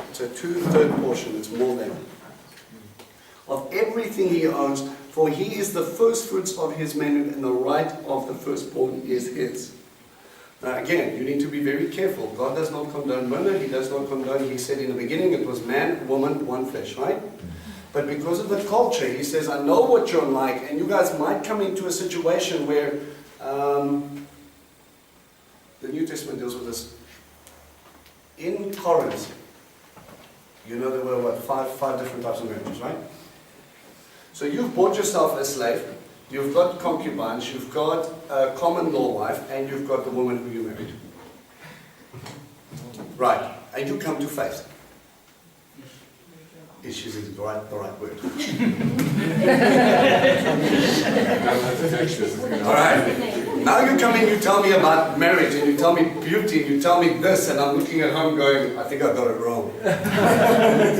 It's a 2/3 portion, it's more than. Of everything he owns, for he is the firstfruits of his manhood, and the right of the firstborn is his. Now again, you need to be very careful. God does not condone murder, He does not condone, He said in the beginning it was man, woman, one flesh, right? But because of the culture, He says, I know what you're like, and you guys might come into a situation where the New Testament deals with this. In Corinth, you know there were what, five different types of marriages, right? So you've bought yourself a slave, you've got concubines, you've got a common law wife, and you've got the woman who you married. Right, and you come to faith. Is using the right word. All right. Now you come in, you tell me about marriage, and you tell me beauty, and you tell me this, and I'm looking at home going, I think I got it wrong.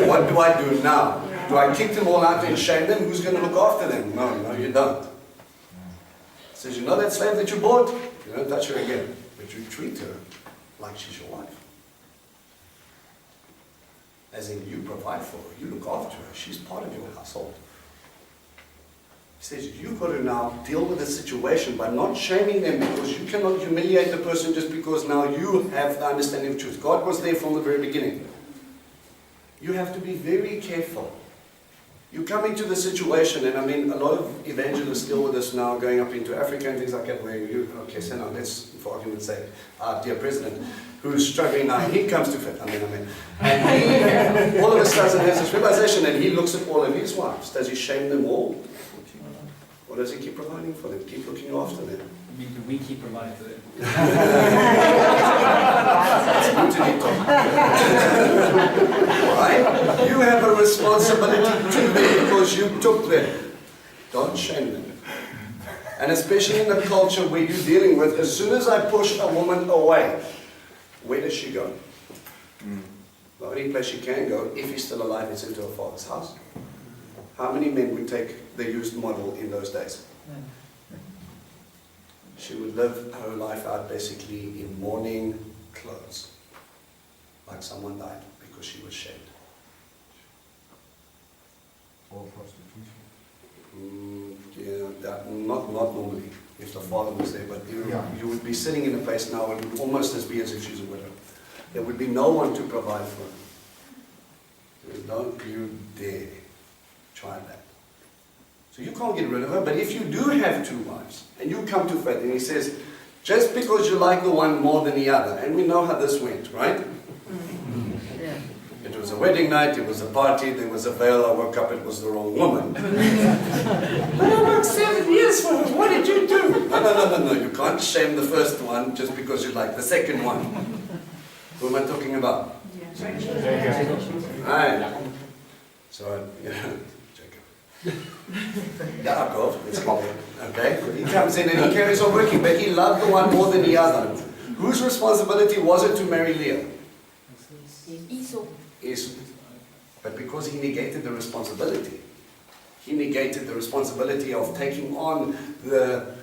What do I do now? Do I kick them all out and shame them? Who's going to look after them? No, you don't. Says, you know that slave that you bought? You don't touch her again, but you treat her like she's your wife. As in, you provide for her, you look after her, she's part of your household. He says, you've got to now deal with the situation by not shaming them, because you cannot humiliate the person just because now you have the understanding of truth. God was there from the very beginning. You have to be very careful. You come into the situation, and I mean, a lot of evangelists deal with this now, going up into Africa and things like that, where you, okay, so now let's, for argument's sake, our dear president, who's struggling now, he comes to faith, and he all of a sudden has this realization, and he looks at all of his wives. Does he shame them all? Or does he keep providing for them, keep looking after them? I mean, do we keep providing for them? Right? You have a responsibility to them because you took them. Don't shame them. And especially in the culture where you're dealing with, as soon as I push a woman away, where does she go? The only place she can go, if he's still alive, is into her father's house. How many men would take the used model in those days? She would live her life out basically in mourning clothes, like someone died because she was shamed. Or prostitution. Not normally, if the father was there, but you would be sitting in a place now, it would almost as be as if she's a widow. There would be no one to provide for her. Don't you dare try that. So you can't get rid of her, but if you do have two wives, and you come to faith, and he says, just because you like the one more than the other, and we know how this went, right? Yeah. It was a wedding night, it was a party, there was a veil, I woke up, it was the wrong woman. But I worked 7 years for her, what did you do? No, you can't shame the first one just because you like the second one. Who am I talking about? Right. So, Jacob. Yaakov, let's call him. Okay? He comes in and he carries on working, but he loved the one more than the other. Whose responsibility was it to marry Leah? Esau. But because he negated the responsibility, he negated the responsibility of taking on the,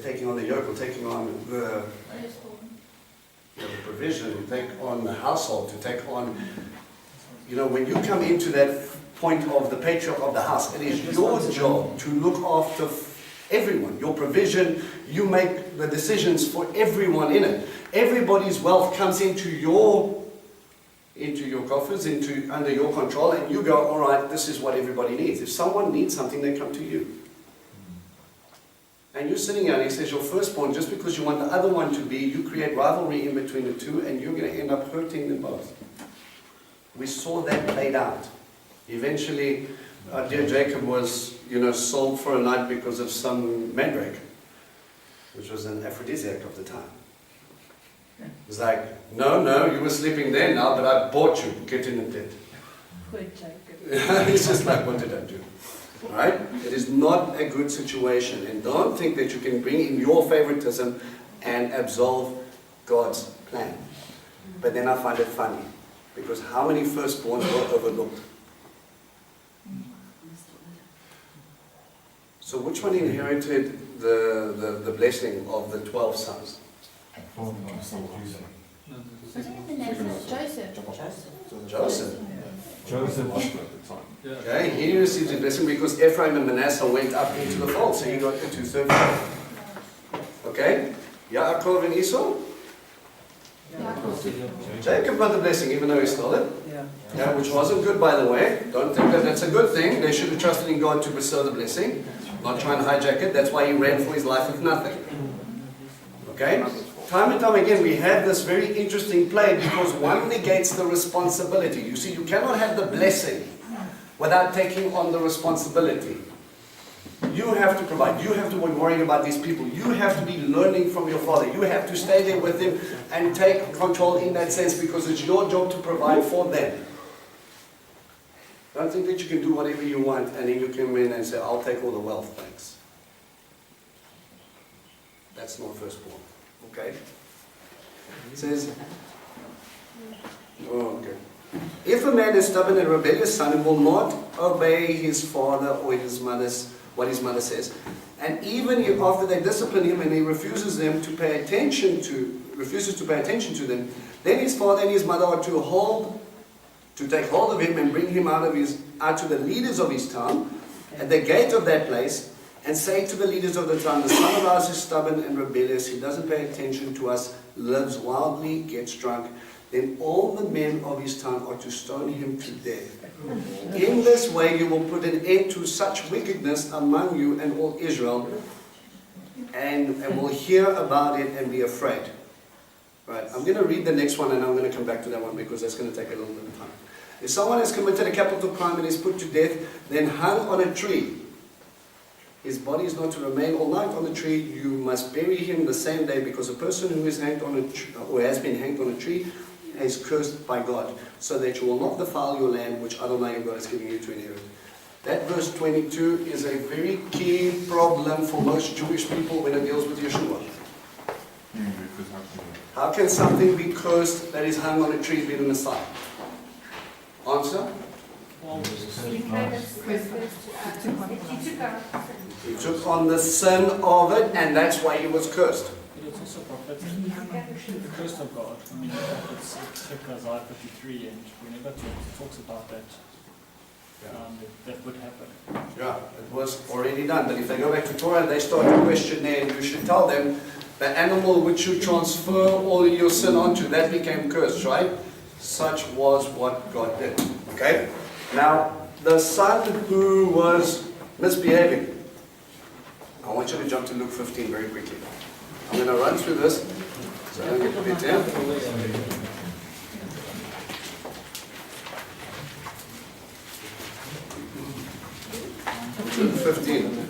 taking on the yoke, or taking on the provision, to take on the household, to take on, when you come into that point of the patriarch of the house, it is your job to look after everyone. Your provision, you make the decisions for everyone in it. Everybody's wealth comes into your coffers, under your control, and you go, all right, this is what everybody needs. If someone needs something, they come to you. And you're sitting here and he says, your firstborn, just because you want the other one to be, you create rivalry in between the two, and you're going to end up hurting them both. We saw that played out. Eventually, dear Jacob was, sold for a night because of some mandrake, which was an aphrodisiac of the time. It's like, no, you were sleeping there now, but I bought you. Get in the tent. Good Jacob. It's just like, what did I do? Right? It is not a good situation. And don't think that you can bring in your favoritism and absolve God's plan. But then I find it funny, because how many firstborns were overlooked? So which one inherited the blessing of the 12 sons? Joseph. Okay, he received the blessing because Ephraim and Manasseh went up into the fold, so he got the 2/3 fold. Okay? Yaakov and Esau? Jacob got the blessing, even though he stole it. Yeah, which wasn't good, by the way. Don't think that that's a good thing. They should have trusted in God to bestow the blessing, not try and hijack it. That's why he ran for his life with nothing. Okay? Time and time again, we have this very interesting play because one negates the responsibility. You see, you cannot have the blessing without taking on the responsibility. You have to provide. You have to be worrying about these people. You have to be learning from your father. You have to stay there with him and take control in that sense, because it's your job to provide for them. Don't think that you can do whatever you want and then you come in and say, I'll take all the wealth, thanks. That's not firstborn. Okay? It says, oh, okay. If a man is stubborn and rebellious son and will not obey his father or what his mother says, and even if after they discipline him and he refuses to pay attention to them, then his father and his mother are to take hold of him and bring him out to the leaders of his town, at the gate of that place, and say to the leaders of the town, the son of ours is stubborn and rebellious, he doesn't pay attention to us, lives wildly, gets drunk. Then all the men of his town are to stone him to death. In this way you will put an end to such wickedness among you and all Israel, and will hear about it and be afraid. Right, I'm going to read the next one and I'm going to come back to that one because that's going to take a little bit of time. If someone has committed a capital crime and is put to death, then hung on a tree, his body is not to remain all night on the tree. You must bury him the same day, because a person who is hanged on a or has been hanged on a tree is cursed by God, so that you will not defile your land which Adonai your God is giving you to inherit. That verse 22 is a very key problem for most Jewish people when it deals with Yeshua. How can something be cursed that is hung on a tree be the Messiah? Answer? He took on the sin of it, and that's why he was cursed. But it's also prophetic. The curse of God. I mean, it's Isaiah 53, and whenever it talks about that, that would happen. Yeah, it was already done. But if they go back to Torah, they start to question there, and you should tell them, the animal which you transfer all your sin onto, that became cursed, right? Such was what God did. Okay? Now, the son who was misbehaving. I want you to jump to Luke 15 very quickly. I'm going to run through this, so I don't get to be 10. Luke 15.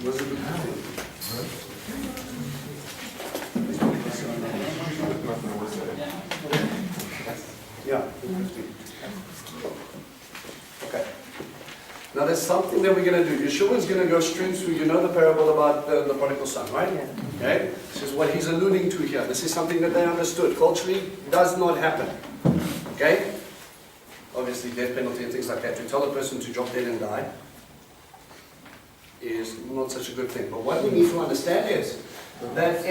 Was it Luke 15? Yeah, 15. Okay. Now there's something that we're going to do. Yeshua is going to go straight through, you know the parable about the prodigal son, right? Okay? This is what he's alluding to here. This is something that they understood. Culturally, does not happen. Okay? Obviously, death penalty and things like that. To tell a person to drop dead and die is not such a good thing. But what we need to understand is that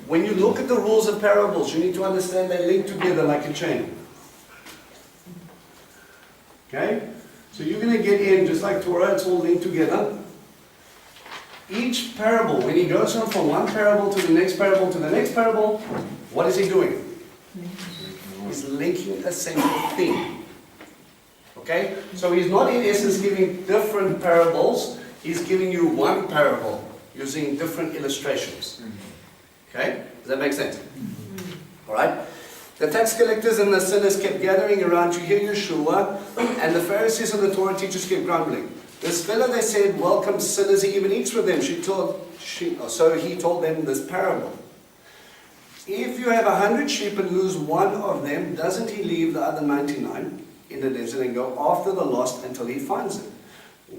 when you look at the rules of parables, you need to understand they link together like a chain. Okay? So you're going to get in, just like Torah, it's all linked together. Each parable, when he goes on from one parable to the next parable to the next parable, what is he doing? He's linking a central theme. Okay? So he's not in essence giving different parables, he's giving you one parable using different illustrations. Okay? Does that make sense? Alright? The tax collectors and the sinners kept gathering around to hear Yeshua, and the Pharisees and the Torah teachers kept grumbling. This fellow, they said, welcomes sinners, he even eats with them. So he told them this parable. If you have 100 sheep and lose one of them, doesn't he leave the other 99 in the desert and go after the lost until he finds it?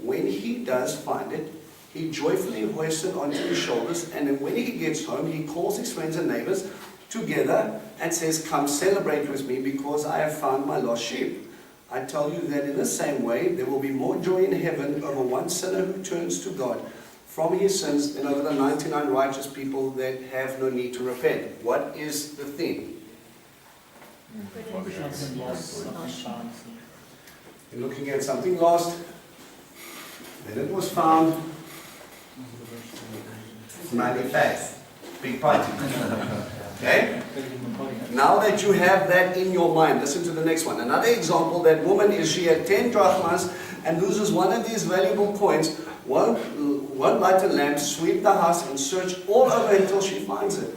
When he does find it, he joyfully hoists it onto his shoulders, and then when he gets home, he calls his friends and neighbors together and says, come celebrate with me because I have found my lost sheep. I tell you that in the same way, there will be more joy in heaven over one sinner who turns to God from his sins than over the 99 righteous people that have no need to repent. What is the theme? Something lost, something found. You're looking at something lost, then it was found. Smiley face. Big party. Okay? Now that you have that in your mind, listen to the next one. Another example, that woman is, she had 10 drachmas and loses one of these valuable coins, won't light a lamp, sweep the house and search all over until she finds it.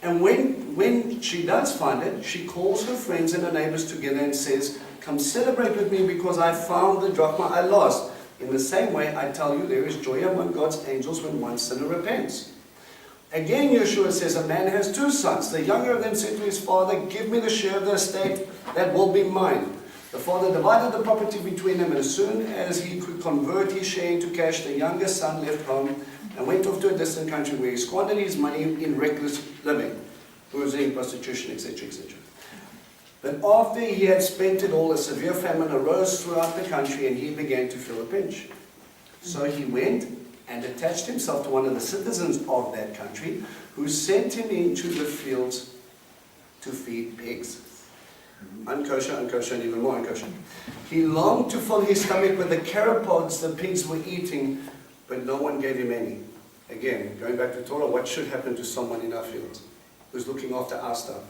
And when she does find it, she calls her friends and her neighbors together and says, come celebrate with me because I found the drachma I lost. In the same way, I tell you, there is joy among God's angels when one sinner repents. Again, Yeshua says, a man has 2 sons. The younger of them said to his father, give me the share of the estate that will be mine. The father divided the property between them, and as soon as he could convert his share into cash, the younger son left home and went off to a distant country where he squandered his money in reckless living, boozing, prostitution, etc., etc. But after he had spent it all, a severe famine arose throughout the country, and he began to feel a pinch. So he went and attached himself to one of the citizens of that country, who sent him into the fields to feed pigs. Unkosher, unkosher, and even more unkosher. He longed to fill his stomach with the carapods the pigs were eating, but no one gave him any. Again, going back to Torah, what should happen to someone in our fields who's looking after our stuff?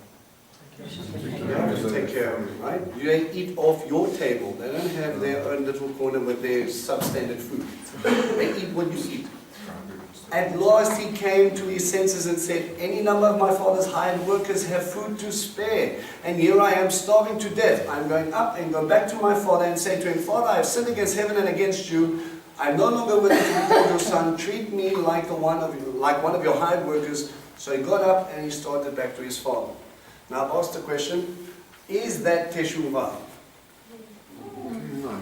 You have to take care of them, right? They eat off your table. They don't have their own little corner with their substandard food. They eat what you eat. At last he came to his senses and said, any number of my father's hired workers have food to spare, and here I am starving to death. I'm going up and go back to my father and say to him, Father, I have sinned against heaven and against you. I'm no longer willing to be called your son. Treat me like one of your hired workers. So he got up and he started back to his father. Now I've asked the question, is that teshuvah? No.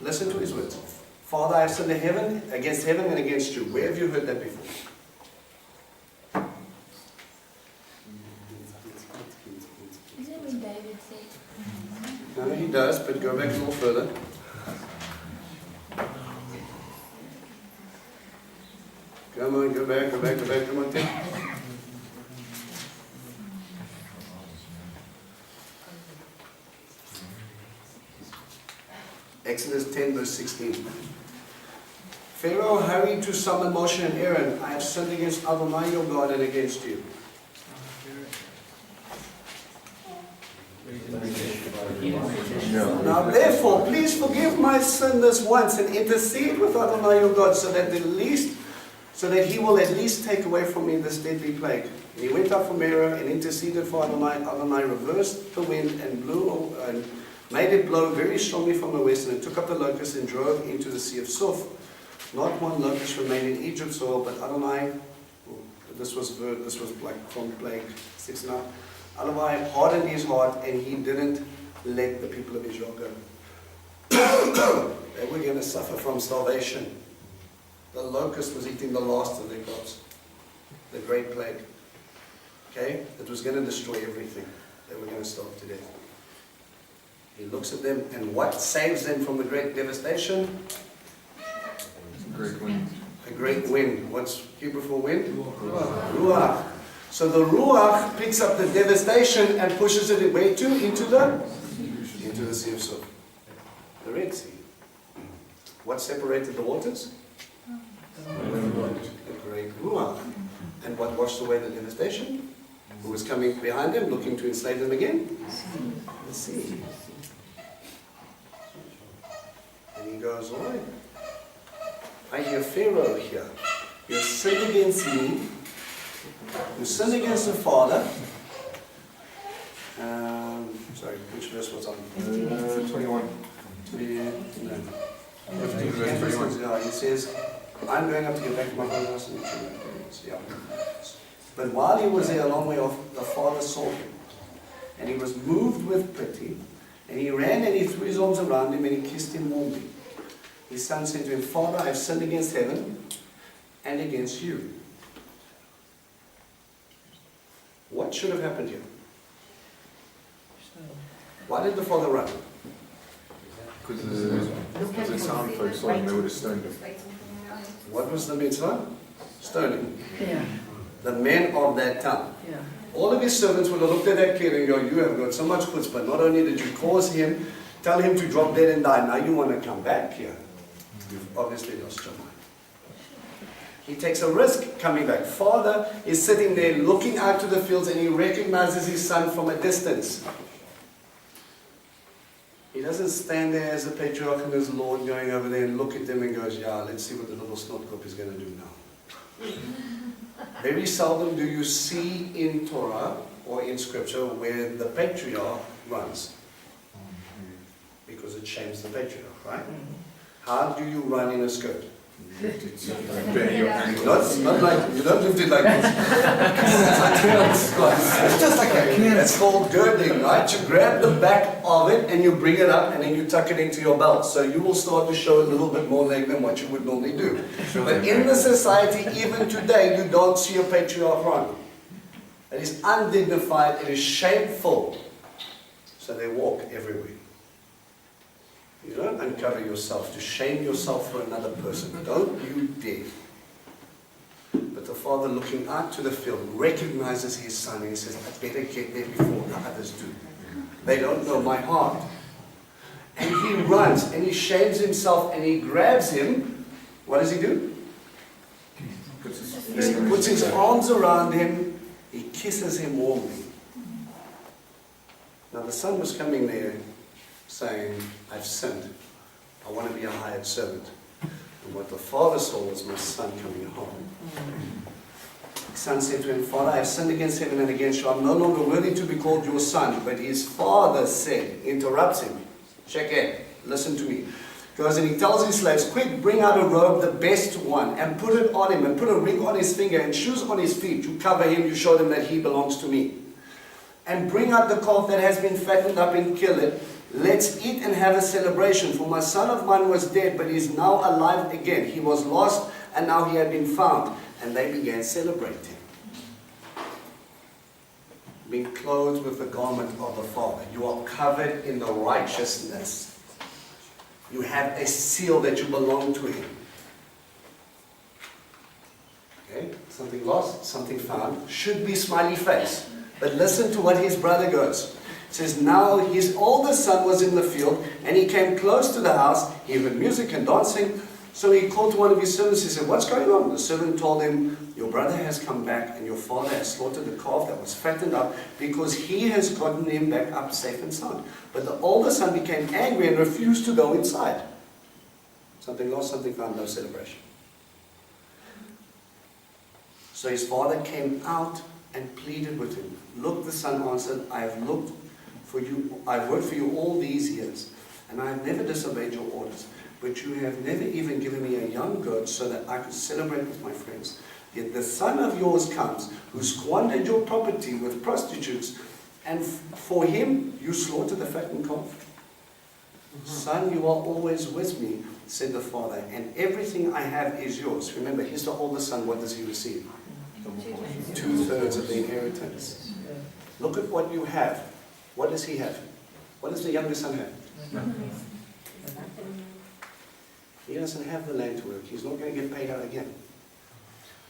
Listen to his words. Father, I have sinned against heaven and against you. Where have you heard that before? Isn't it when David said? No, he does, but go back a little further. Come on, go back, come on, Tim. Exodus 10 verse 16. Pharaoh hurried to summon Moshe and Aaron. I have sinned against Adonai your God and against you. Now therefore, please forgive my sin this once and intercede with Adonai your God so that he will at least take away from me this deadly plague. And he went up from Merah and interceded for Adonai. Adonai reversed the wind and blew and made it blow very strongly from the west, and it took up the locusts and drove into the sea of Suf. Not one locust remained in Egypt's soil, but Adonai, this was like from plague 6.5. Adonai hardened his heart, and he didn't let the people of Israel go. They were going to suffer from starvation. The locust was eating the last of their crops. The great plague. Okay? It was going to destroy everything. They were going to starve to death. He looks at them, and what saves them from the great devastation? A great wind. A great wind. What's Hebrew for wind? Ruach. So the Ruach picks up the devastation and pushes it where to? Into the Sea of Suf. The Red Sea. What separated the waters? The great Ruach. And what washed away the devastation? Who was coming behind them, looking to enslave them again? The sea. And he goes, all right, I hear Pharaoh here. You have sinned against me. You sinned against the Father. Sorry, which verse was on? 21. 21. Yeah, he says, I'm going up to get back to my father's house. Yeah. But while he was there a long way off, the Father saw him. And he was moved with pity. And he ran and he threw his arms around him and he kissed him warmly. His son said to him, Father, I have sinned against heaven and against you. What should have happened here? Why did the father run? Because the sound folks saw him, they would have stoned him. What was the mitzvah? Stoning. Yeah. The men of that town. Yeah. All of his servants would have looked at that kid and go, you have got so much chutzpah. Not only did you cause him, tell him to drop dead and die. Now you want to come back here. You've obviously lost your mind. He takes a risk coming back. Father is sitting there looking out to the fields and he recognizes his son from a distance. He doesn't stand there as a patriarch and his Lord going over there and look at them and goes, yeah, let's see what the little snotkop is going to do now. Very seldom do you see in Torah or in Scripture where the patriarch runs. Because it shames the patriarch, right? How do you run in a skirt? Not like, you don't lift it like this. It's just like that. It's called girding, right? You grab the back of it and you bring it up and then you tuck it into your belt. So you will start to show a little bit more leg than what you would normally do. But in the society, even today, you don't see a patriarch run. It is undignified, it is shameful. So they walk everywhere. You don't uncover yourself to shame yourself for another person. Don't you dare. But the father, looking out to the field, recognizes his son and he says, I better get there before the others do. They don't know my heart. And he runs and he shames himself and he grabs him. What does he do? He puts his arms around him. He kisses him warmly. Now the son was coming there saying, I've sinned. I want to be a hired servant. And what the father saw was my son coming home. The son said to him, Father, I have sinned against heaven and against you. I'm no longer worthy to be called your son. But his father said, interrupts him. Check it. Listen to me. Goes and he tells his slaves, quick, bring out a robe, the best one, and put it on him, and put a ring on his finger, and shoes on his feet. You cover him, you show them that he belongs to me. And bring out the calf that has been fattened up and kill it. Let's eat and have a celebration, for my son of mine was dead, but he is now alive again. He was lost, and now he had been found. And they began celebrating. Being clothed with the garment of the Father. You are covered in the righteousness. You have a seal that you belong to him. Okay? Something lost, something found. Should be smiley face. But listen to what his brother goes. It says, now his older son was in the field, and he came close to the house. He heard music and dancing. So he called to one of his servants. He said, what's going on? The servant told him, your brother has come back, and your father has slaughtered the calf that was fattened up, because he has gotten him back up safe and sound. But the older son became angry and refused to go inside. Something lost, something found, no celebration. So his father came out and pleaded with him. Look, the son answered, I have looked for you, I've worked for you all these years, and I have never disobeyed your orders. But you have never even given me a young goat so that I could celebrate with my friends. Yet the son of yours comes, who squandered your property with prostitutes, and for him you slaughter the fattened calf. Son, you are always with me, said the father, and everything I have is yours. Remember, he's the older son. What does he receive? 2/3 of the inheritance. Look at what you have. What does he have? What does the younger son have? He doesn't have the land to work. He's not going to get paid out again.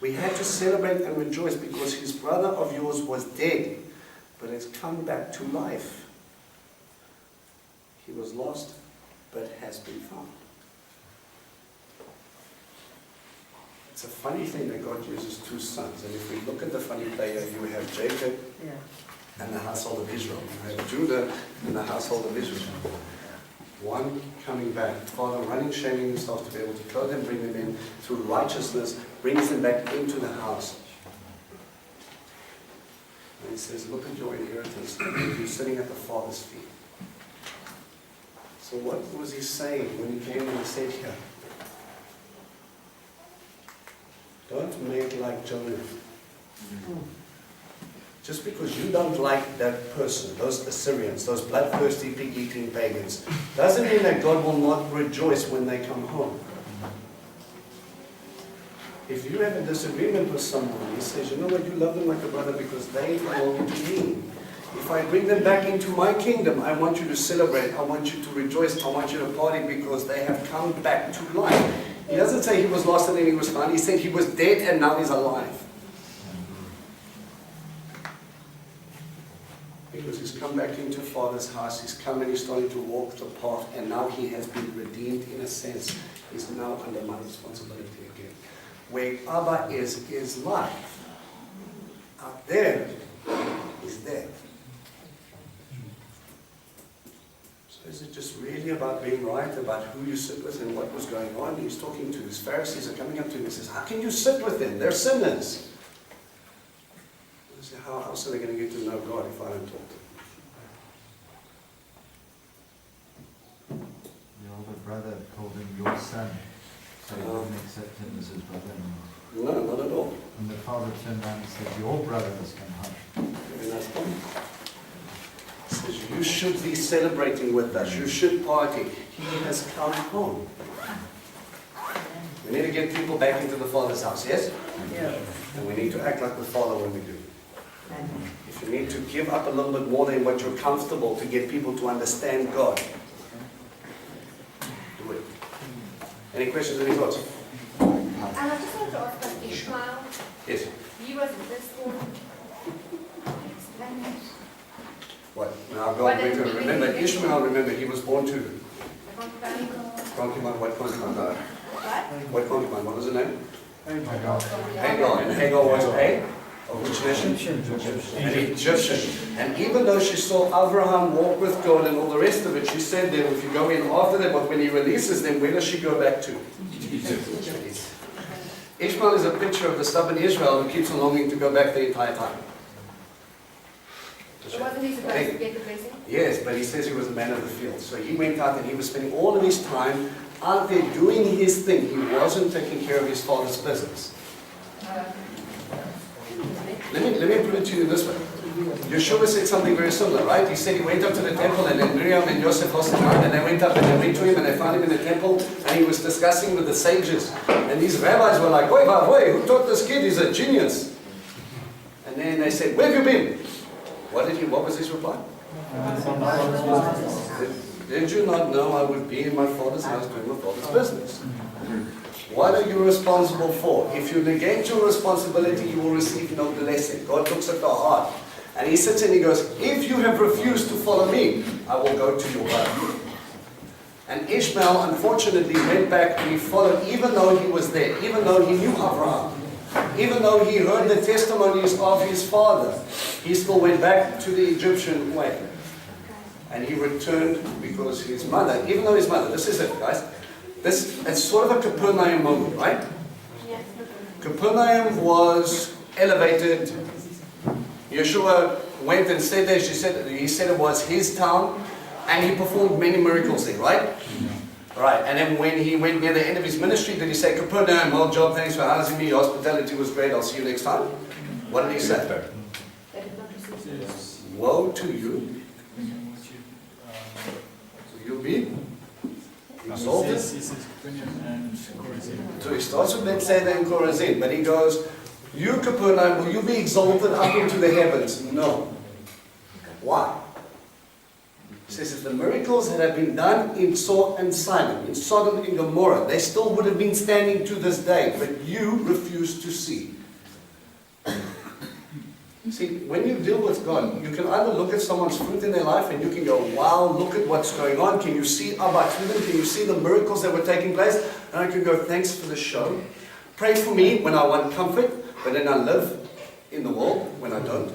We had to celebrate and rejoice because his brother of yours was dead, but has come back to life. He was lost, but has been found. It's a funny thing that God uses two sons. And if we look at the funny player, you have Jacob and the household of Israel. You have Judah and the household of Israel. One coming back, father running, shaming himself to be able to clothe them, bring them in through righteousness, brings them back into the house. And he says, look at your inheritance. You're sitting at the father's feet. So what was he saying when he came and said here? Don't make like Jonah. Just because you don't like that person, those Assyrians, those bloodthirsty, pig-eating pagans, doesn't mean that God will not rejoice when they come home. If you have a disagreement with someone, he says, you know what, you love them like a brother because they belong to me. If I bring them back into my kingdom, I want you to celebrate, I want you to rejoice, I want you to party because they have come back to life. He doesn't say he was lost and then he was found. He said he was dead and now he's alive. Because he's come back into Father's house, he's come and he's starting to walk the path, and now he has been redeemed in a sense. He's now under my responsibility again. Where Abba is life. Out there is death. So is it just really about being right, about who you sit with and what was going on? He's talking to his Pharisees are coming up to him and says, how can you sit with them? They're sinners. How else are they going to get to know God if I don't talk to them? brother called him your son, so he didn't accept him as his brother-in-law. No, not at all. And the father turned around and said, your brother has come home. Very nice point. He says, you should be celebrating with us. You should party. He has come home. We need to get people back into the Father's house, yes? Yeah. And we need to act like the Father when we do. If you need to give up a little bit more than what you're comfortable to get people to understand God, do it. Any questions, any thoughts? And I just wanted to ask about Ishmael. Yes. He was the firstborn. Explain it. What? Now God, remember Ishmael, remember he was born to The concubine. concubine, what concubine? What? What concubine? What was her name? Hagar. Hagar. And Hagar was of which nation? An Egyptian. And even though she saw Abraham walk with God and all the rest of it, she said that if you go in after that, but when he releases them, where does she go back to? Egypt. Ishmael is a picture of the stubborn Israel who keeps on longing to go back the entire time. So wasn't he supposed to get the blessing? Yes, but he says he was a man of the field. So he went out and he was spending all of his time out there doing his thing. He wasn't taking care of his father's business. Let me put it to you this way. Yeshua said something very similar, right? He said he went up to the temple and then Miriam and Joseph lost him out and they went up and they went to him and they found him in the temple and he was discussing with the sages. And these rabbis were like, wait, who taught this kid? He's a genius. And then they said, where have you been? What was his reply? Did you not know I would be in my father's house doing my father's business? What are you responsible for? If you negate your responsibility, you will receive no blessing. God looks at the heart. And he sits and he goes, if you have refused to follow me, I will go to your brother. And Ishmael, unfortunately, went back and he followed, even though he was there, even though he knew Abraham, even though he heard the testimonies of his father, he still went back to the Egyptian way. And he returned because his mother, even though his mother, this is it, guys, it's sort of a Capernaum moment, right? Capernaum was elevated. Yeshua went and stayed there. He said it was his town, and he performed many miracles there, right? Right. And then when he went near the end of his ministry, did he say, Capernaum, well job, thanks for housing me, your hospitality was great, I'll see you next time? What did he say? Woe to you. You'll be exalted. So he starts with Bethsaida and Chorazin, but he goes, you Capernaum, will you be exalted up into the heavens? No. Why? He says, if the miracles that have been done in Sodom and Sidon, in Sodom and Gomorrah, they still would have been standing to this day, but you refuse to see. See, when you deal with God, you can either look at someone's fruit in their life and you can go, wow, look at what's going on. Can you see Abba through them? Can you see the miracles that were taking place? And I can go, thanks for the show. Pray for me when I want comfort, but then I live in the world when I don't.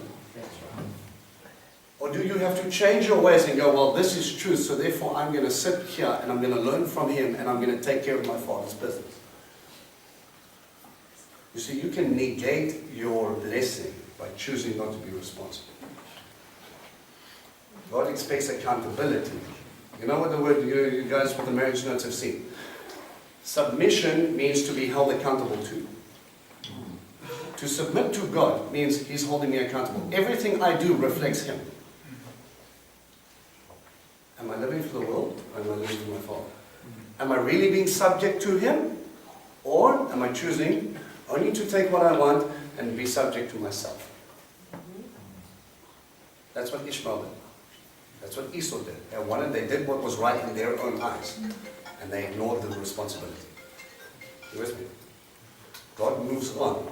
Or do you have to change your ways and go, well, this is truth, so therefore I'm going to sit here and I'm going to learn from him and I'm going to take care of my father's business. You see, you can negate your blessing by choosing not to be responsible. God expects accountability. You know what the word, you guys with the marriage notes have seen? Submission means to be held accountable to. To submit to God means he's holding me accountable. Everything I do reflects him. Am I living for the world or am I living for my Father? Am I really being subject to him? Or am I choosing only to take what I want and be subject to myself? That's what Ishmael did. That's what Esau did. They did what was right in their own eyes. And they ignored the responsibility. You with me? God moves on.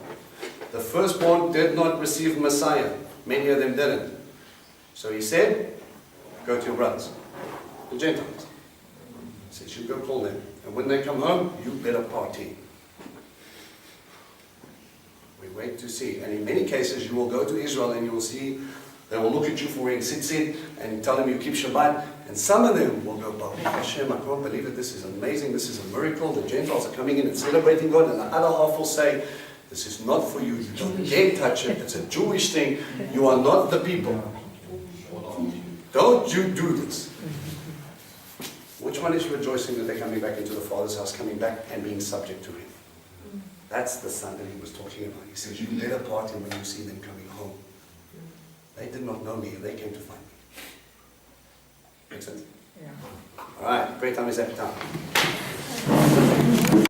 The firstborn did not receive Messiah. Many of them didn't. So he said, go to your brothers, the Gentiles. He says, you go call them. And when they come home, you better party. We wait to see. And in many cases, you will go to Israel and you will see, they will look at you for wearing tzitzit and tell them you keep Shabbat. And some of them will go, Baruch Hashem, I can't believe it, this is amazing, this is a miracle, the Gentiles are coming in and celebrating God. And the other half will say, this is not for you, you don't dare touch it, it's a Jewish thing, you are not the people. Don't you do this. Which one is rejoicing that they're coming back into the Father's house, coming back and being subject to Him? That's the son that He was talking about. He says, you better part Him when you see them coming home. They did not know me, they came to find me. Make sense? Yeah. All right, great time is every time.